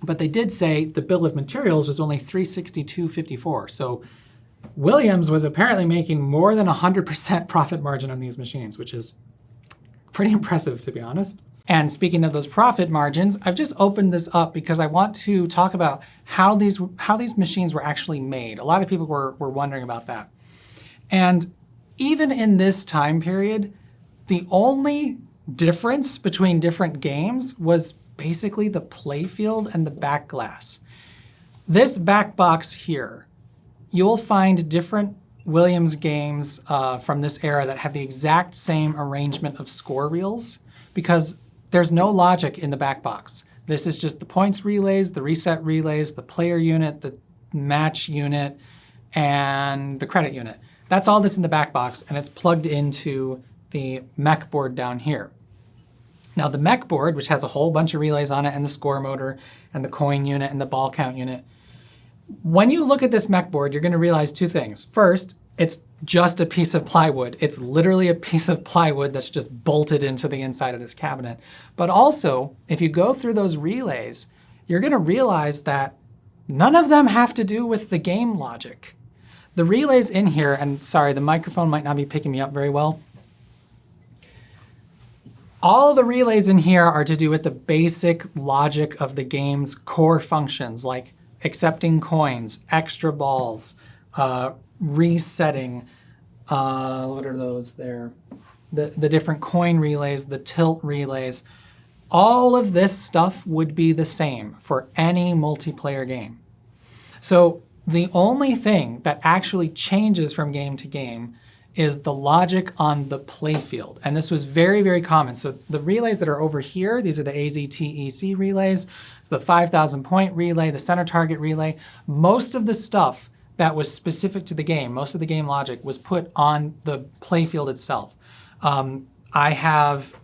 But they did say the bill of materials was only $362.54. So Williams was apparently making more than 100% profit margin on these machines, which is pretty impressive, to be honest. And speaking of those profit margins, I've just opened this up because I want to talk about how these machines were actually made. A lot of people were wondering about that. And even in this time period, the only difference between different games was basically the playfield and the back glass. This back box here, you'll find different Williams games from this era that have the exact same arrangement of score reels, because there's no logic in the back box. This is just the points relays, the reset relays, the player unit, the match unit, and the credit unit. That's all that's in the back box, and it's plugged into the mech board down here. Now the mech board, which has a whole bunch of relays on it, and the score motor, and the coin unit, and the ball count unit, when you look at this mech board, you're going to realize two things. First, it's just a piece of plywood. It's literally a piece of plywood that's just bolted into the inside of this cabinet. But also, if you go through those relays, you're going to realize that none of them have to do with the game logic. The relays in here, and sorry, the microphone might not be picking me up very well. All the relays in here are to do with the basic logic of the game's core functions, like accepting coins, extra balls, resetting, what are those there? The different coin relays, the tilt relays. All of this stuff would be the same for any multiplayer game. So the only thing that actually changes from game to game is the logic on the playfield. And this was very, very common. So the relays that are over here, these are the AZTEC relays. So the 5,000 point relay, the center target relay. Most of the stuff that was specific to the game, most of the game logic was put on the playfield itself. I have,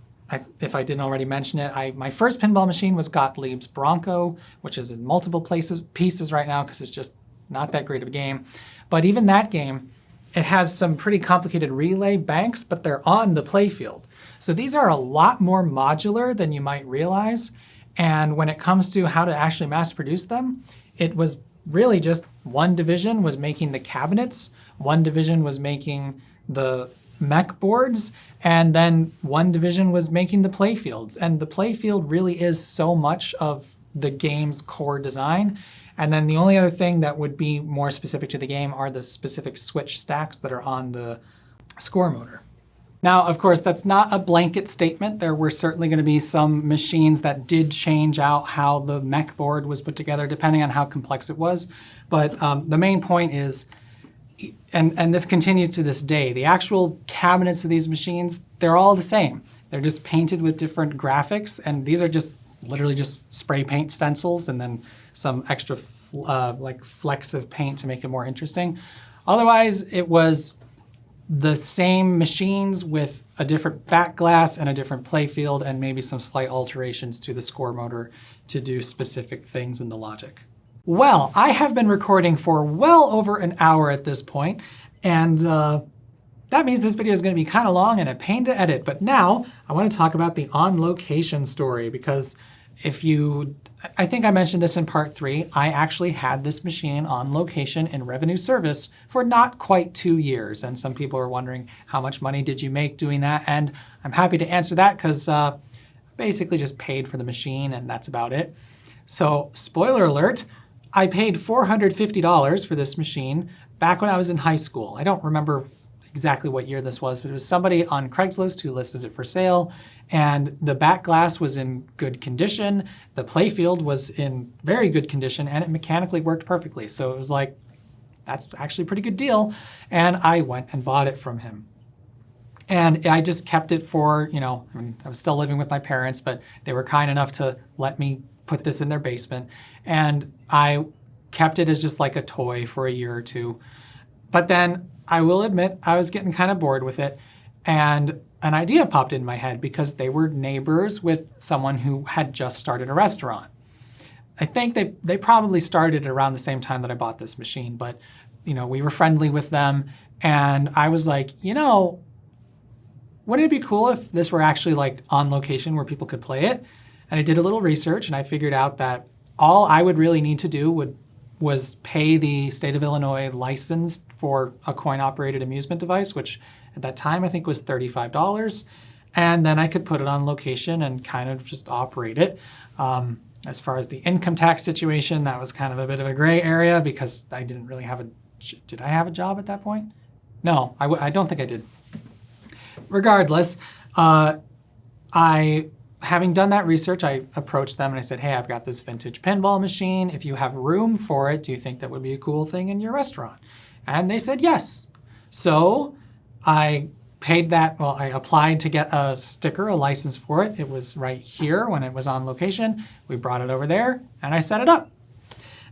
if I didn't already mention it, my first pinball machine was Gottlieb's Bronco, which is in multiple pieces right now because it's just not that great of a game. But even that game, it has some pretty complicated relay banks, but they're on the playfield. So these are a lot more modular than you might realize. And when it comes to how to actually mass produce them, it was really just one division was making the cabinets, one division was making the mech boards, and then one division was making the playfields. And the playfield really is so much of the game's core design. And then the only other thing that would be more specific to the game are the specific switch stacks that are on the score motor. Now, of course, that's not a blanket statement. There were certainly going to be some machines that did change out how the mech board was put together, depending on how complex it was. But the main point is, and this continues to this day, the actual cabinets of these machines, they're all the same. They're just painted with different graphics, and these are just literally just spray paint stencils and then some extra like flecks of paint to make it more interesting. Otherwise, it was the same machines with a different back glass and a different playfield and maybe some slight alterations to the score motor to do specific things in the logic. Well, I have been recording for well over an hour at this point, and that means this video is going to be kind of long and a pain to edit, but now I want to talk about the on location story, because I think I mentioned this in part 3, I actually had this machine on location in revenue service for not quite 2 years. And some people are wondering, how much money did you make doing that? And I'm happy to answer that, because basically just paid for the machine and that's about it. So spoiler alert, I paid $450 for this machine back when I was in high school. I don't remember exactly what year this was, but it was somebody on Craigslist who listed it for sale, and the back glass was in good condition, the playfield was in very good condition, and it mechanically worked perfectly. So it was like, that's actually a pretty good deal, and I went and bought it from him. And I just kept it for, I was still living with my parents, but they were kind enough to let me put this in their basement, and I kept it as just like a toy for a year or two. But then I will admit I was getting kind of bored with it, and an idea popped in my head because they were neighbors with someone who had just started a restaurant. I think they probably started around the same time that I bought this machine, but we were friendly with them, and I was like, wouldn't it be cool if this were actually like on location where people could play it? And I did a little research, and I figured out that all I would really need to do was pay the state of Illinois license for a coin-operated amusement device, which at that time I think was $35. And then I could put it on location and kind of just operate it. As far as the income tax situation, that was kind of a bit of a gray area because I didn't really have did I have a job at that point? No, I don't think I did. Regardless, having done that research, I approached them and I said, hey, I've got this vintage pinball machine. If you have room for it, do you think that would be a cool thing in your restaurant? And they said yes. So I paid that, I applied to get a sticker, a license for it. It was right here when it was on location. We brought it over there and I set it up.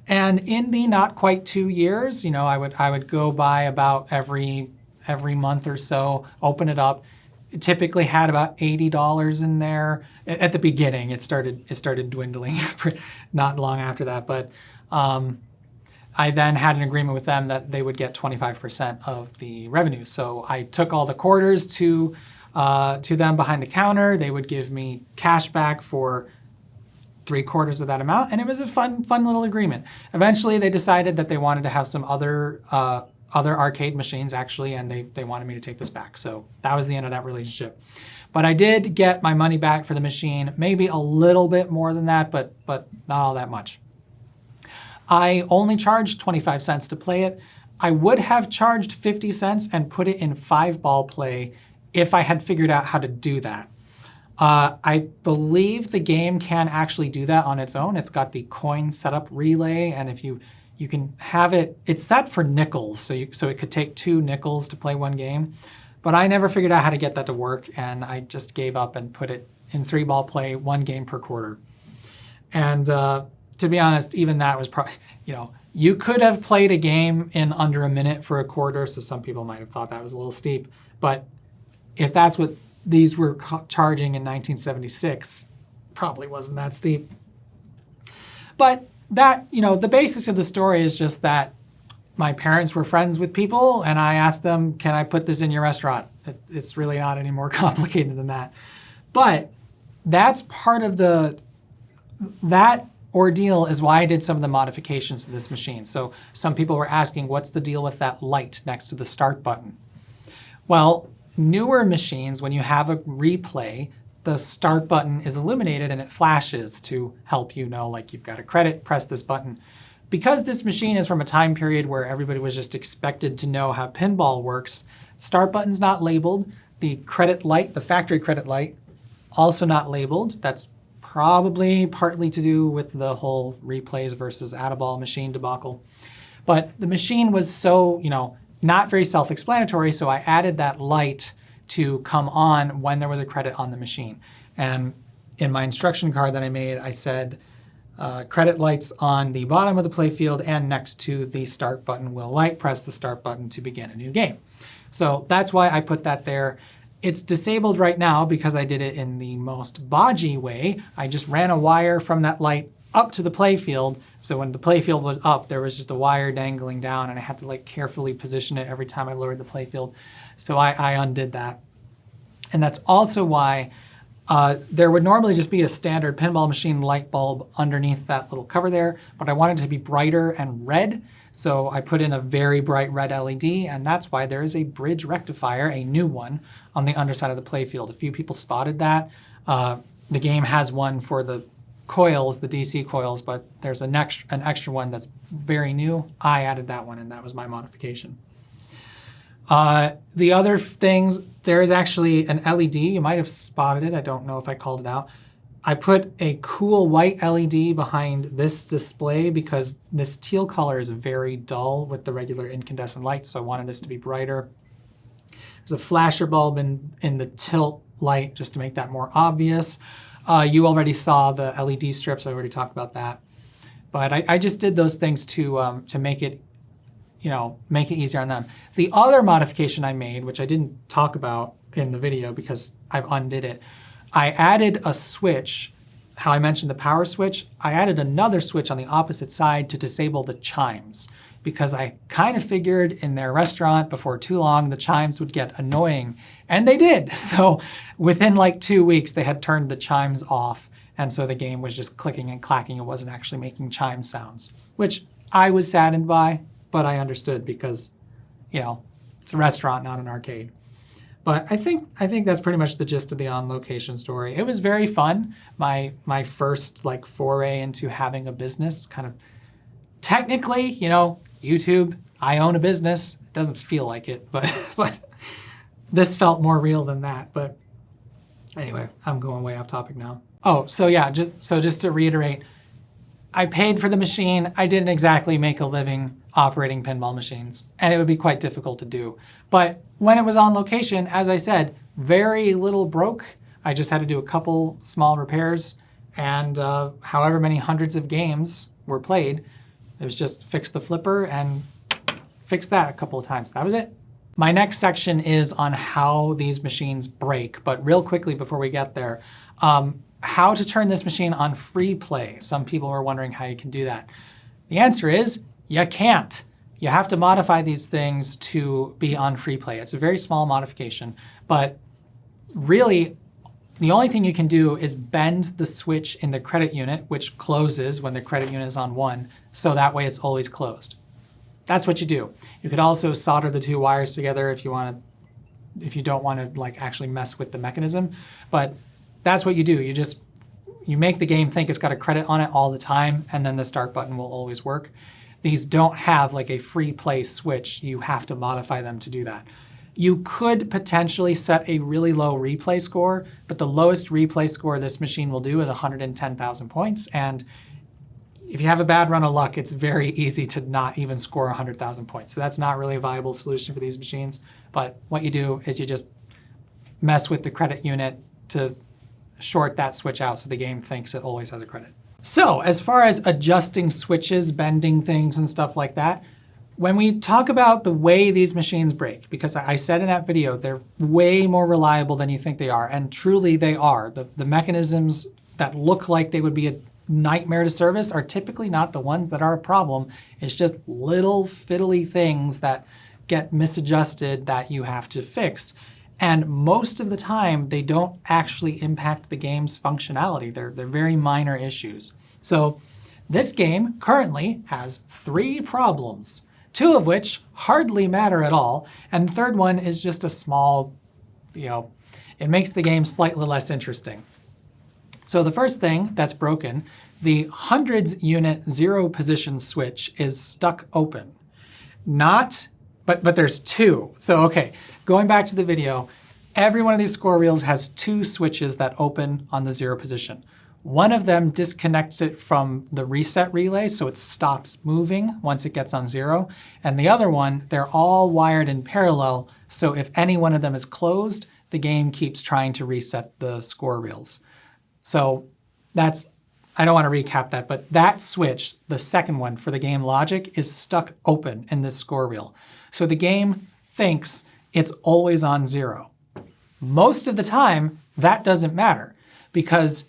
And in the not quite 2 years, I would go by about every month or so, open it up. It typically had about $80 in there. At the beginning, it started dwindling not long after that. But I then had an agreement with them that they would get 25% of the revenue. So I took all the quarters to them behind the counter. They would give me cash back for 3/4 of that amount, and it was a fun little agreement. Eventually, they decided that they wanted to have some other arcade machines actually, and they wanted me to take this back. So that was the end of that relationship. But I did get my money back for the machine, maybe a little bit more than that, but not all that much. I only charged 25 cents to play it. I would have charged 50 cents and put it in 5-ball play if I had figured out how to do that. I believe the game can actually do that on its own. It's got the coin setup relay, and if you can have it's set for nickels, so it could take 2 nickels to play one game. But I never figured out how to get that to work, and I just gave up and put it in 3-ball play, 1 game per quarter. And to be honest, even that was probably, you could have played a game in under a minute for a quarter, so some people might have thought that was a little steep. But if that's what these were charging in 1976, probably wasn't that steep. But that, the basis of the story is just that my parents were friends with people, and I asked them, can I put this in your restaurant? It's really not any more complicated than that. But that's part of that ordeal is why I did some of the modifications to this machine. So some people were asking, what's the deal with that light next to the start button? Well, newer machines, when you have a replay, the start button is illuminated and it flashes to help you know, like, you've got a credit, press this button. Because this machine is from a time period where everybody was just expected to know how pinball works, start button's not labeled. The credit light, the factory credit light, also not labeled. That's probably partly to do with the whole replays versus add-a-ball machine debacle. But the machine was so, not very self-explanatory, so I added that light to come on when there was a credit on the machine. And in my instruction card that I made, I said, credit lights on the bottom of the playfield and next to the start button will light. Press the start button to begin a new game. So that's why I put that there. It's disabled right now because I did it in the most bodgy way. I just ran a wire from that light up to the play field. So when the play field was up, there was just a wire dangling down, and I had to like carefully position it every time I lowered the play field. So I undid that. And that's also why there would normally just be a standard pinball machine light bulb underneath that little cover there, but I wanted it to be brighter and red. So I put in a very bright red LED, and that's why there is a bridge rectifier, a new one, on the underside of the playfield. A few people spotted that. The game has one for the coils, the DC coils, but there's an extra one that's very new. I added that one, and that was my modification. The other things, there is actually an LED. You might have spotted it. I don't know if I called it out. I put a cool white LED behind this display because this teal color is very dull with the regular incandescent light, so I wanted this to be brighter. There's a flasher bulb in the tilt light just to make that more obvious. You already saw the LED strips. I already talked about that. But I just did those things to make it, make it easier on them. The other modification I made, which I didn't talk about in the video because I've undid it, I added a switch. How I mentioned the power switch, I added another switch on the opposite side to disable the chimes, because I kind of figured in their restaurant before too long the chimes would get annoying, and they did. So within like 2 weeks they had turned the chimes off, and so the game was just clicking and clacking. It wasn't actually making chime sounds, which I was saddened by, but I understood because, it's a restaurant, not an arcade. But I think that's pretty much the gist of the On Location story. It was very fun. My first like foray into having a business, kind of technically, YouTube, I own a business. It doesn't feel like it, but this felt more real than that. But anyway, I'm going way off topic now. Oh, so yeah, just to reiterate, I paid for the machine. I didn't exactly make a living operating pinball machines, and it would be quite difficult to do. But when it was On Location, as I said, very little broke. I just had to do a couple small repairs, and however many hundreds of games were played, it was just fix the flipper and fix that a couple of times. That was it. My next section is on how these machines break, but real quickly before we get there, how to turn this machine on free play. Some people were wondering how you can do that. The answer is you can't. You have to modify these things to be on free play. It's a very small modification, but really the only thing you can do is bend the switch in the credit unit, which closes when the credit unit is on 1, so that way it's always closed. That's what you do. You could also solder the two wires together if you don't want to like actually mess with the mechanism, but that's what you do. You make the game think it's got a credit on it all the time, and then the start button will always work. These don't have like a free play switch. You have to modify them to do that. You could potentially set a really low replay score, but the lowest replay score this machine will do is 110,000 points. And if you have a bad run of luck, it's very easy to not even score 100,000 points. So that's not really a viable solution for these machines. But what you do is you just mess with the credit unit to short that switch out so the game thinks it always has a credit. So as far as adjusting switches, bending things and stuff like that, when we talk about the way these machines break, because I said in that video, they're way more reliable than you think they are, and truly they are. The mechanisms that look like they would be a nightmare to service are typically not the ones that are a problem. It's just little fiddly things that get misadjusted that you have to fix. And most of the time, they don't actually impact the game's functionality. They're very minor issues. So this game currently has 3 problems, 2 of which hardly matter at all. And the third one is just a small, it makes the game slightly less interesting. So the first thing that's broken, the hundreds unit 0 position switch is stuck open. But there's 2. So okay, going back to the video, every one of these score reels has 2 switches that open on the 0 position. One of them disconnects it from the reset relay, so it stops moving once it gets on 0. And the other one, they're all wired in parallel, so if any one of them is closed, the game keeps trying to reset the score reels. So I don't want to recap that, but that switch, the second one for the game logic, is stuck open in this score reel. So the game thinks it's always on 0. Most of the time, that doesn't matter, because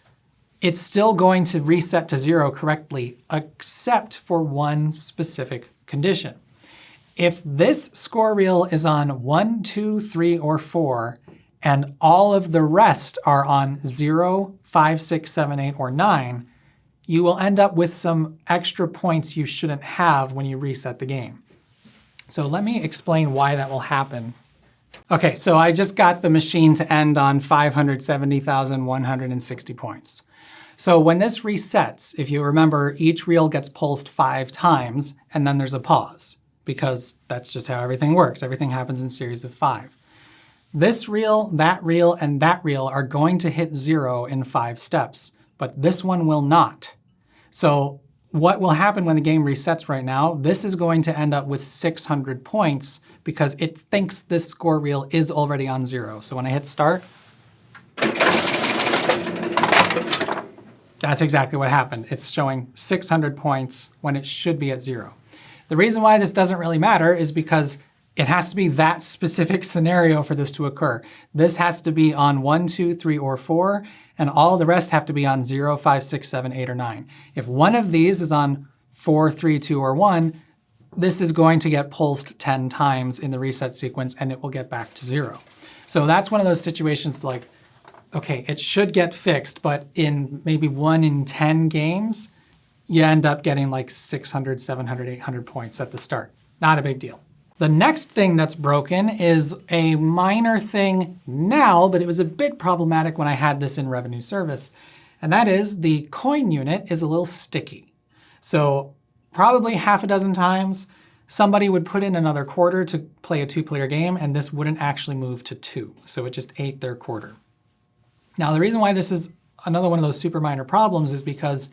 it's still going to reset to 0 correctly, except for one specific condition. If this score reel is on 1, 2, 3, or 4, and all of the rest are on 0, 5, 6, 7, 8, or 9, you will end up with some extra points you shouldn't have when you reset the game. So let me explain why that will happen. Okay, so I just got the machine to end on 570,160 points. So when this resets, if you remember, each reel gets pulsed 5 times, and then there's a pause, because that's just how everything works. Everything happens in series of 5. This reel, and that reel are going to hit 0 in 5 steps, but this one will not. So what will happen when the game resets right now, this is going to end up with 600 points because it thinks this score reel is already on 0. So when I hit start, that's exactly what happened. It's showing 600 points when it should be at 0. The reason why this doesn't really matter is because it has to be that specific scenario for this to occur. This has to be on 1, 2, 3, or 4, and all the rest have to be on 0, 5, 6, 7, 8, or 9. If one of these is on 4, 3, 2, or 1, this is going to get pulsed 10 times in the reset sequence, and it will get back to 0. So that's one of those situations like, okay, it should get fixed, but in maybe 1 in 10 games, you end up getting like 600, 700, 800 points at the start. Not a big deal. The next thing that's broken is a minor thing now, but it was a bit problematic when I had this in revenue service, and that is the coin unit is a little sticky. So probably half a dozen times, somebody would put in another quarter to play a 2-player game, and this wouldn't actually move to 2, so it just ate their quarter. Now, the reason why this is another one of those super minor problems is because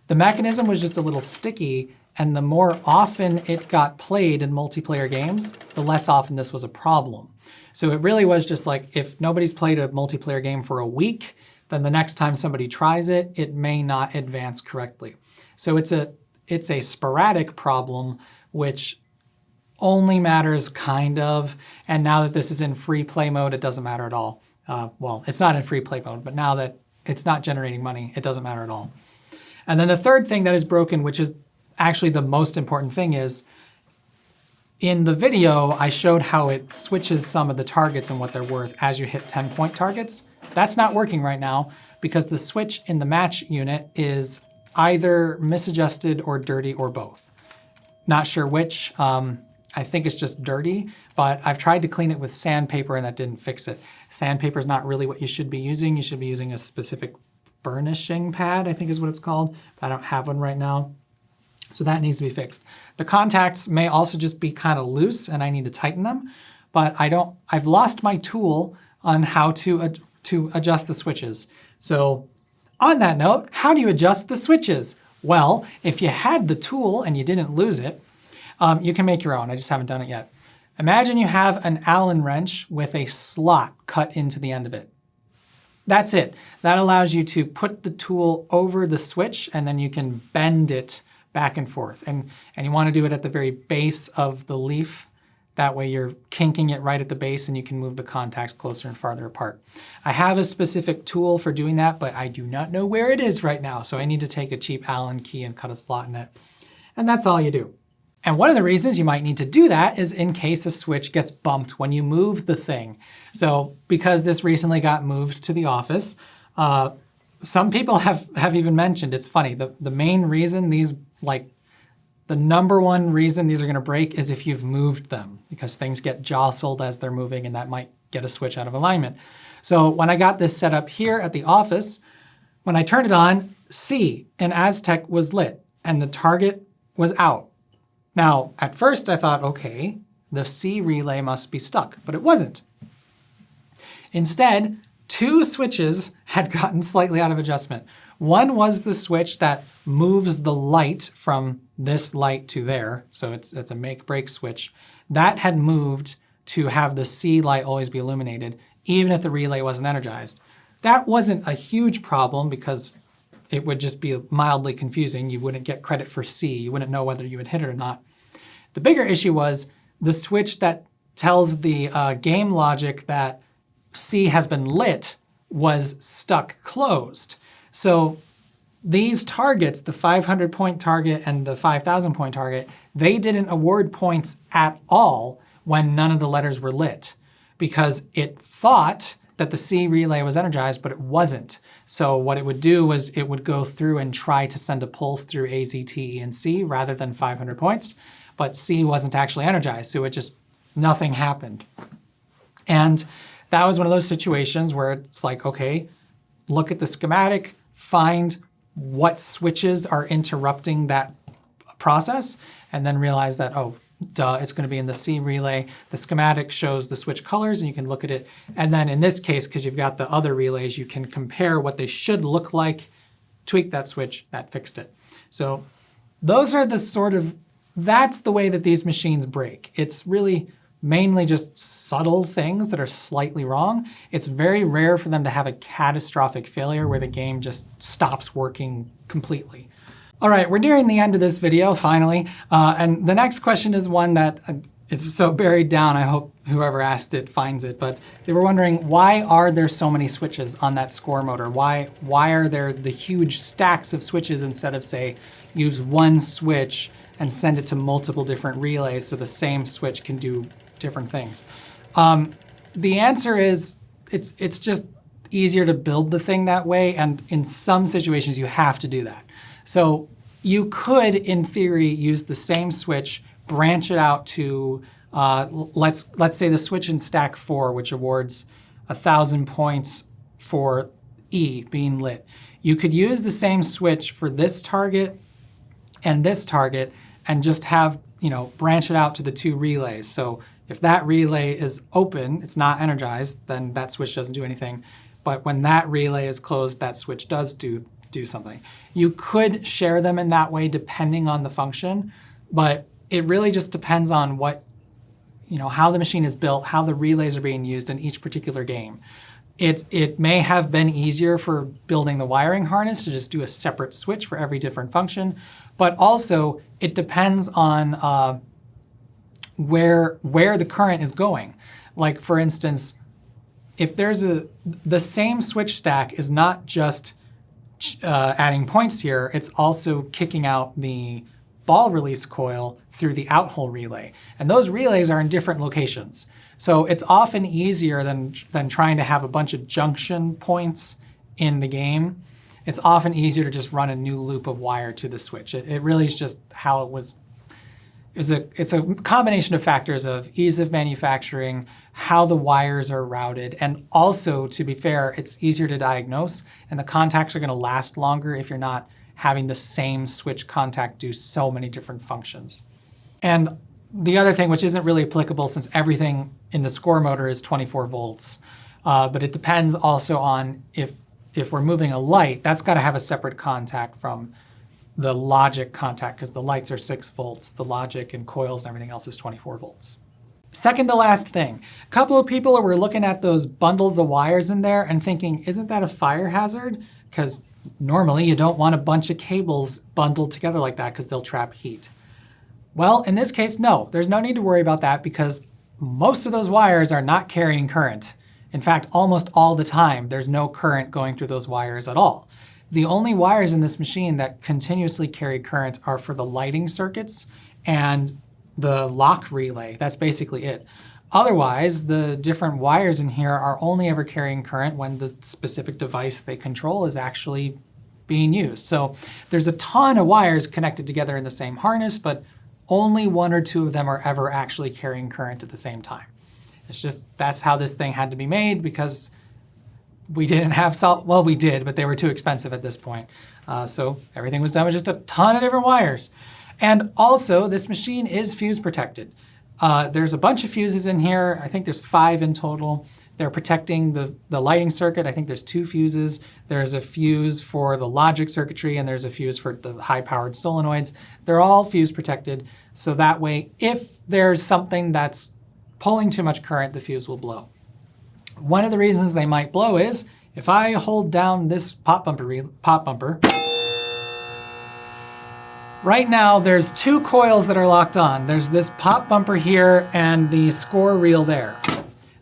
the mechanism was just a little sticky, and the more often it got played in multiplayer games, the less often this was a problem. So it really was just like, if nobody's played a multiplayer game for a week, then the next time somebody tries it, it may not advance correctly. So it's a sporadic problem, which only matters kind of, and now that this is in free play mode, it doesn't matter at all. Well, it's not in free play mode, but now that it's not generating money, it doesn't matter at all. And then the third thing that is broken, which is actually the most important thing, is in the video, I showed how it switches some of the targets and what they're worth as you hit 10-point targets. That's not working right now because the switch in the match unit is either misadjusted or dirty or both. Not sure which. I think it's just dirty, but I've tried to clean it with sandpaper and that didn't fix it. Sandpaper is not really what you should be using. You should be using a specific burnishing pad, I think is what it's called. But I don't have one right now. So that needs to be fixed. The contacts may also just be kind of loose and I need to tighten them, but I've lost my tool on how to adjust the switches. So on that note, how do you adjust the switches? Well, if you had the tool and you didn't lose it, you can make your own. I just haven't done it yet. Imagine you have an Allen wrench with a slot cut into the end of it. That's it. That allows you to put the tool over the switch and then you can bend it back and forth. And you want to do it at the very base of the leaf. That way you're kinking it right at the base and you can move the contacts closer and farther apart. I have a specific tool for doing that, but I do not know where it is right now. So I need to take a cheap Allen key and cut a slot in it. And that's all you do. And one of the reasons you might need to do that is in case a switch gets bumped when you move the thing. So because this recently got moved to the office, some people have even mentioned, it's funny, the main reason these, like the number one reason these are gonna break is if you've moved them, because things get jostled as they're moving and that might get a switch out of alignment. So when I got this set up here at the office, when I turned it on, C in Aztec was lit and the target was out. Now, at first I thought, okay, the C relay must be stuck, but it wasn't. Instead, 2 switches had gotten slightly out of adjustment. One was the switch that moves the light from this light to there, so it's a make-break switch. That had moved to have the C light always be illuminated, even if the relay wasn't energized. That wasn't a huge problem because it would just be mildly confusing. You wouldn't get credit for C. You wouldn't know whether you had hit it or not. The bigger issue was the switch that tells the game logic that C has been lit was stuck closed. So these targets, the 500-point target and the 5,000-point target, they didn't award points at all when none of the letters were lit, because it thought that the C relay was energized, but it wasn't. So what it would do was it would go through and try to send a pulse through A, Z, T, E, and C rather than 500 points, but C wasn't actually energized, so it just, nothing happened. And that was one of those situations where it's like, okay, look at the schematic, find what switches are interrupting that process, and then realize that, oh, duh, it's going to be in the C relay. The schematic shows the switch colors, and you can look at it. And then in this case, because you've got the other relays, you can compare what they should look like, tweak that switch, that fixed it. So those are the sort of, that's the way that these machines break. It's really mainly just subtle things that are slightly wrong. It's very rare for them to have a catastrophic failure where the game just stops working completely. All right, we're nearing the end of this video, finally. And the next question is one that is so buried down, I hope whoever asked it finds it. But they were wondering, why are there so many switches on that score motor? Why are there the huge stacks of switches instead of, say, use one switch and send it to multiple different relays so the same switch can do different things? The answer is it's just easier to build the thing that way, and in some situations you have to do that. So you could, in theory, use the same switch, branch it out to, let's say the switch in stack 4, which awards 1,000 points for E being lit. You could use the same switch for this target and this target and just have, branch it out to the two relays. So if that relay is open, it's not energized, then that switch doesn't do anything. But when that relay is closed, that switch does do something. You could share them in that way depending on the function, but it really just depends on what, how the machine is built, how the relays are being used in each particular game. It may have been easier for building the wiring harness to just do a separate switch for every different function, but also it depends on where the current is going. Like for instance, if there's the same switch stack is not just adding points here, it's also kicking out the ball release coil through the out-hole relay. And those relays are in different locations. So it's often easier than trying to have a bunch of junction points in the game. It's often easier to just run a new loop of wire to the switch. It really is just how it was. It's a combination of factors of ease of manufacturing, how the wires are routed, and also, to be fair, it's easier to diagnose, and the contacts are going to last longer if you're not having the same switch contact do so many different functions. And the other thing, which isn't really applicable since everything in the score motor is 24 volts, but it depends also on if we're moving a light, that's got to have a separate contact from the logic contact, because the lights are 6 volts, the logic and coils and everything else is 24 volts. Second to last thing, a couple of people were looking at those bundles of wires in there and thinking, isn't that a fire hazard? Because normally you don't want a bunch of cables bundled together like that because they'll trap heat. Well, in this case, no, there's no need to worry about that because most of those wires are not carrying current. In fact, almost all the time, there's no current going through those wires at all. The only wires in this machine that continuously carry current are for the lighting circuits and the lock relay. That's basically it. Otherwise, the different wires in here are only ever carrying current when the specific device they control is actually being used. So there's a ton of wires connected together in the same harness, but only 1 or 2 of them are ever actually carrying current at the same time. It's just, that's how this thing had to be made because we didn't have well, we did, but they were too expensive at this point. So everything was done with just a ton of different wires. And also, this machine is fuse protected. There's a bunch of fuses in here. I think there's 5 in total. They're protecting the lighting circuit. I think there's 2 fuses. There's a fuse for the logic circuitry, and there's a fuse for the high-powered solenoids. They're all fuse protected, so that way, if there's something that's pulling too much current, the fuse will blow. One of the reasons they might blow is if I hold down this pop bumper, right now there's 2 coils that are locked on. There's this pop bumper here and the score reel there.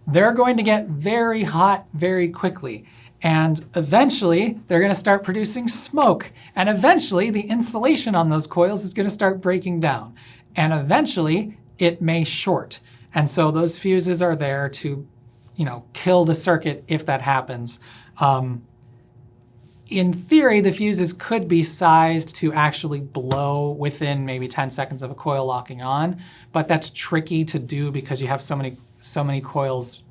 They're going to get very hot very quickly. And eventually, they're going to start producing smoke. And eventually, the insulation on those coils is going to start breaking down. And eventually, it may short. And so those fuses are there to, kill the circuit if that happens. In theory, the fuses could be sized to actually blow within maybe 10 seconds of a coil locking on, but that's tricky to do because you have so many coils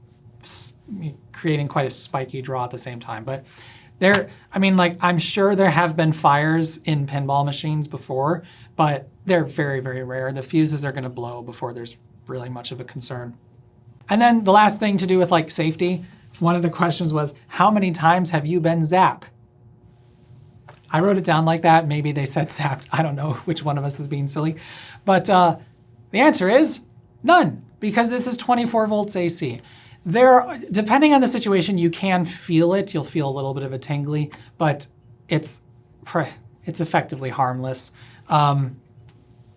creating quite a spiky draw at the same time. But I'm sure there have been fires in pinball machines before, but they're very, very rare. The fuses are going to blow before there's really much of a concern. And then the last thing to do with safety, one of the questions was, how many times have you been zapped? I wrote it down like that. Maybe they said zapped. I don't know which one of us is being silly. But the answer is none, because this is 24 volts AC. Depending on the situation, you can feel it. You'll feel a little bit of a tingly, but it's effectively harmless.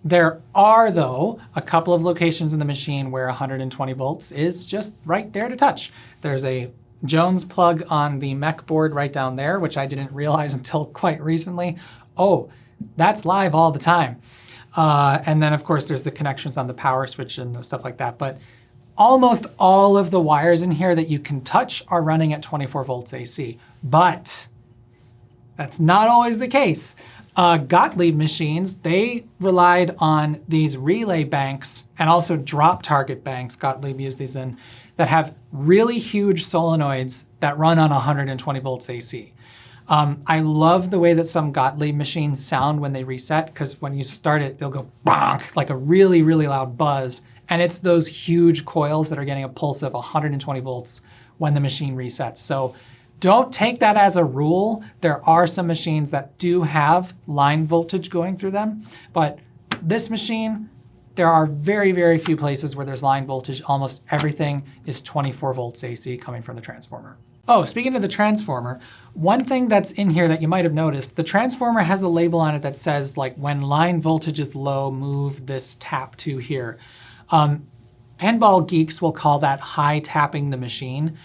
There are, though, a couple of locations in the machine where 120 volts is just right there to touch. There's a Jones plug on the mech board right down there, which I didn't realize until quite recently. Oh, that's live all the time. And then, of course, there's the connections on the power switch and stuff like that. But almost all of the wires in here that you can touch are running at 24 volts AC. But that's not always the case. Gottlieb machines, they relied on these relay banks and also drop target banks. Gottlieb used these then, that have really huge solenoids that run on 120 volts AC. I love the way that some Gottlieb machines sound when they reset, because when you start it, they'll go bonk, like a really, really loud buzz. And it's those huge coils that are getting a pulse of 120 volts when the machine resets. So don't take that as a rule. There are some machines that do have line voltage going through them, but this machine, there are very, very few places where there's line voltage. Almost everything is 24 volts AC coming from the transformer. Oh, speaking of the transformer, one thing that's in here that you might have noticed, the transformer has a label on it that says, when line voltage is low, move this tap to here. Pinball geeks will call that high tapping the machine.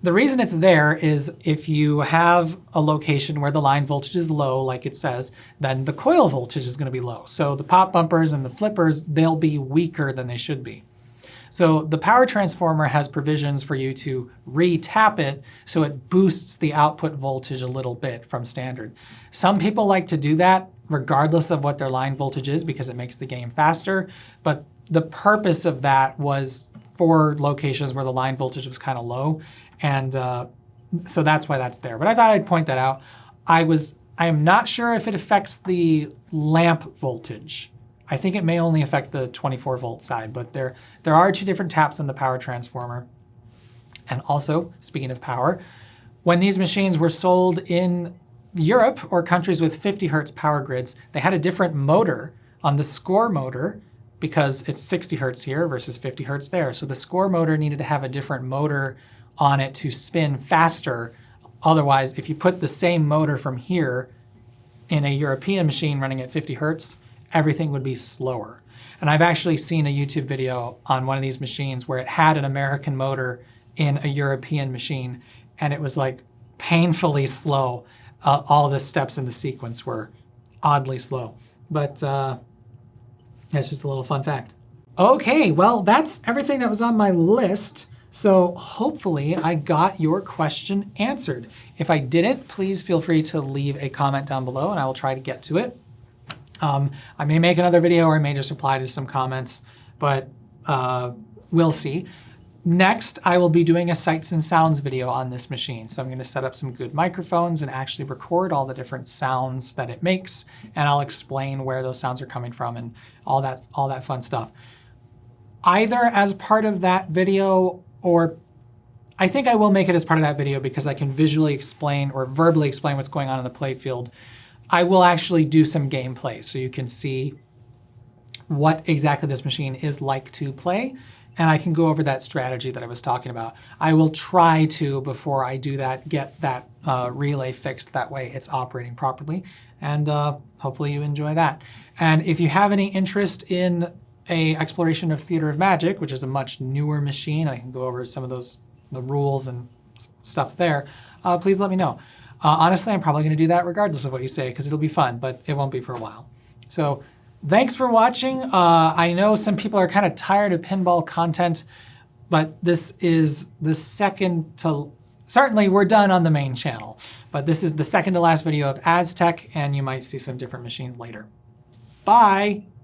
The reason it's there is if you have a location where the line voltage is low, like it says, then the coil voltage is going to be low. So the pop bumpers and the flippers, they'll be weaker than they should be. So the power transformer has provisions for you to re-tap it so it boosts the output voltage a little bit from standard. Some people like to do that regardless of what their line voltage is because it makes the game faster, but the purpose of that was for locations where the line voltage was kind of low. And so that's why that's there. But I thought I'd point that out. I am not sure if it affects the lamp voltage. I think it may only affect the 24 volt side, but there are two different taps on the power transformer. And also, speaking of power, when these machines were sold in Europe or countries with 50 hertz power grids, they had a different motor on the score motor because it's 60 hertz here versus 50 hertz there. So the score motor needed to have a different motor on it to spin faster. Otherwise, if you put the same motor from here in a European machine running at 50 hertz, everything would be slower. And I've actually seen a YouTube video on one of these machines where it had an American motor in a European machine, and it was painfully slow. All the steps in the sequence were oddly slow. But that's just a little fun fact. Okay, well, that's everything that was on my list. So hopefully I got your question answered. If I didn't, please feel free to leave a comment down below and I will try to get to it. I may make another video or I may just reply to some comments, but we'll see. Next, I will be doing a sights and sounds video on this machine. So I'm going to set up some good microphones and actually record all the different sounds that it makes, and I'll explain where those sounds are coming from and all that fun stuff. Either as part of that video, or I think I will make it as part of that video because I can visually explain or verbally explain what's going on in the playfield. I will actually do some gameplay so you can see what exactly this machine is like to play, and I can go over that strategy that I was talking about. I will try to, before I do that, get that relay fixed. That way it's operating properly, and hopefully you enjoy that. And if you have any interest in an exploration of Theater of Magic, which is a much newer machine, I can go over some of the rules and stuff there. please let me know. Honestly, I'm probably going to do that regardless of what you say because it'll be fun, but it won't be for a while. So thanks for watching. I know some people are kind of tired of pinball content, but this is the second to... Certainly, we're done on the main channel, but this is the second to last video of Aztec, and you might see some different machines later. Bye!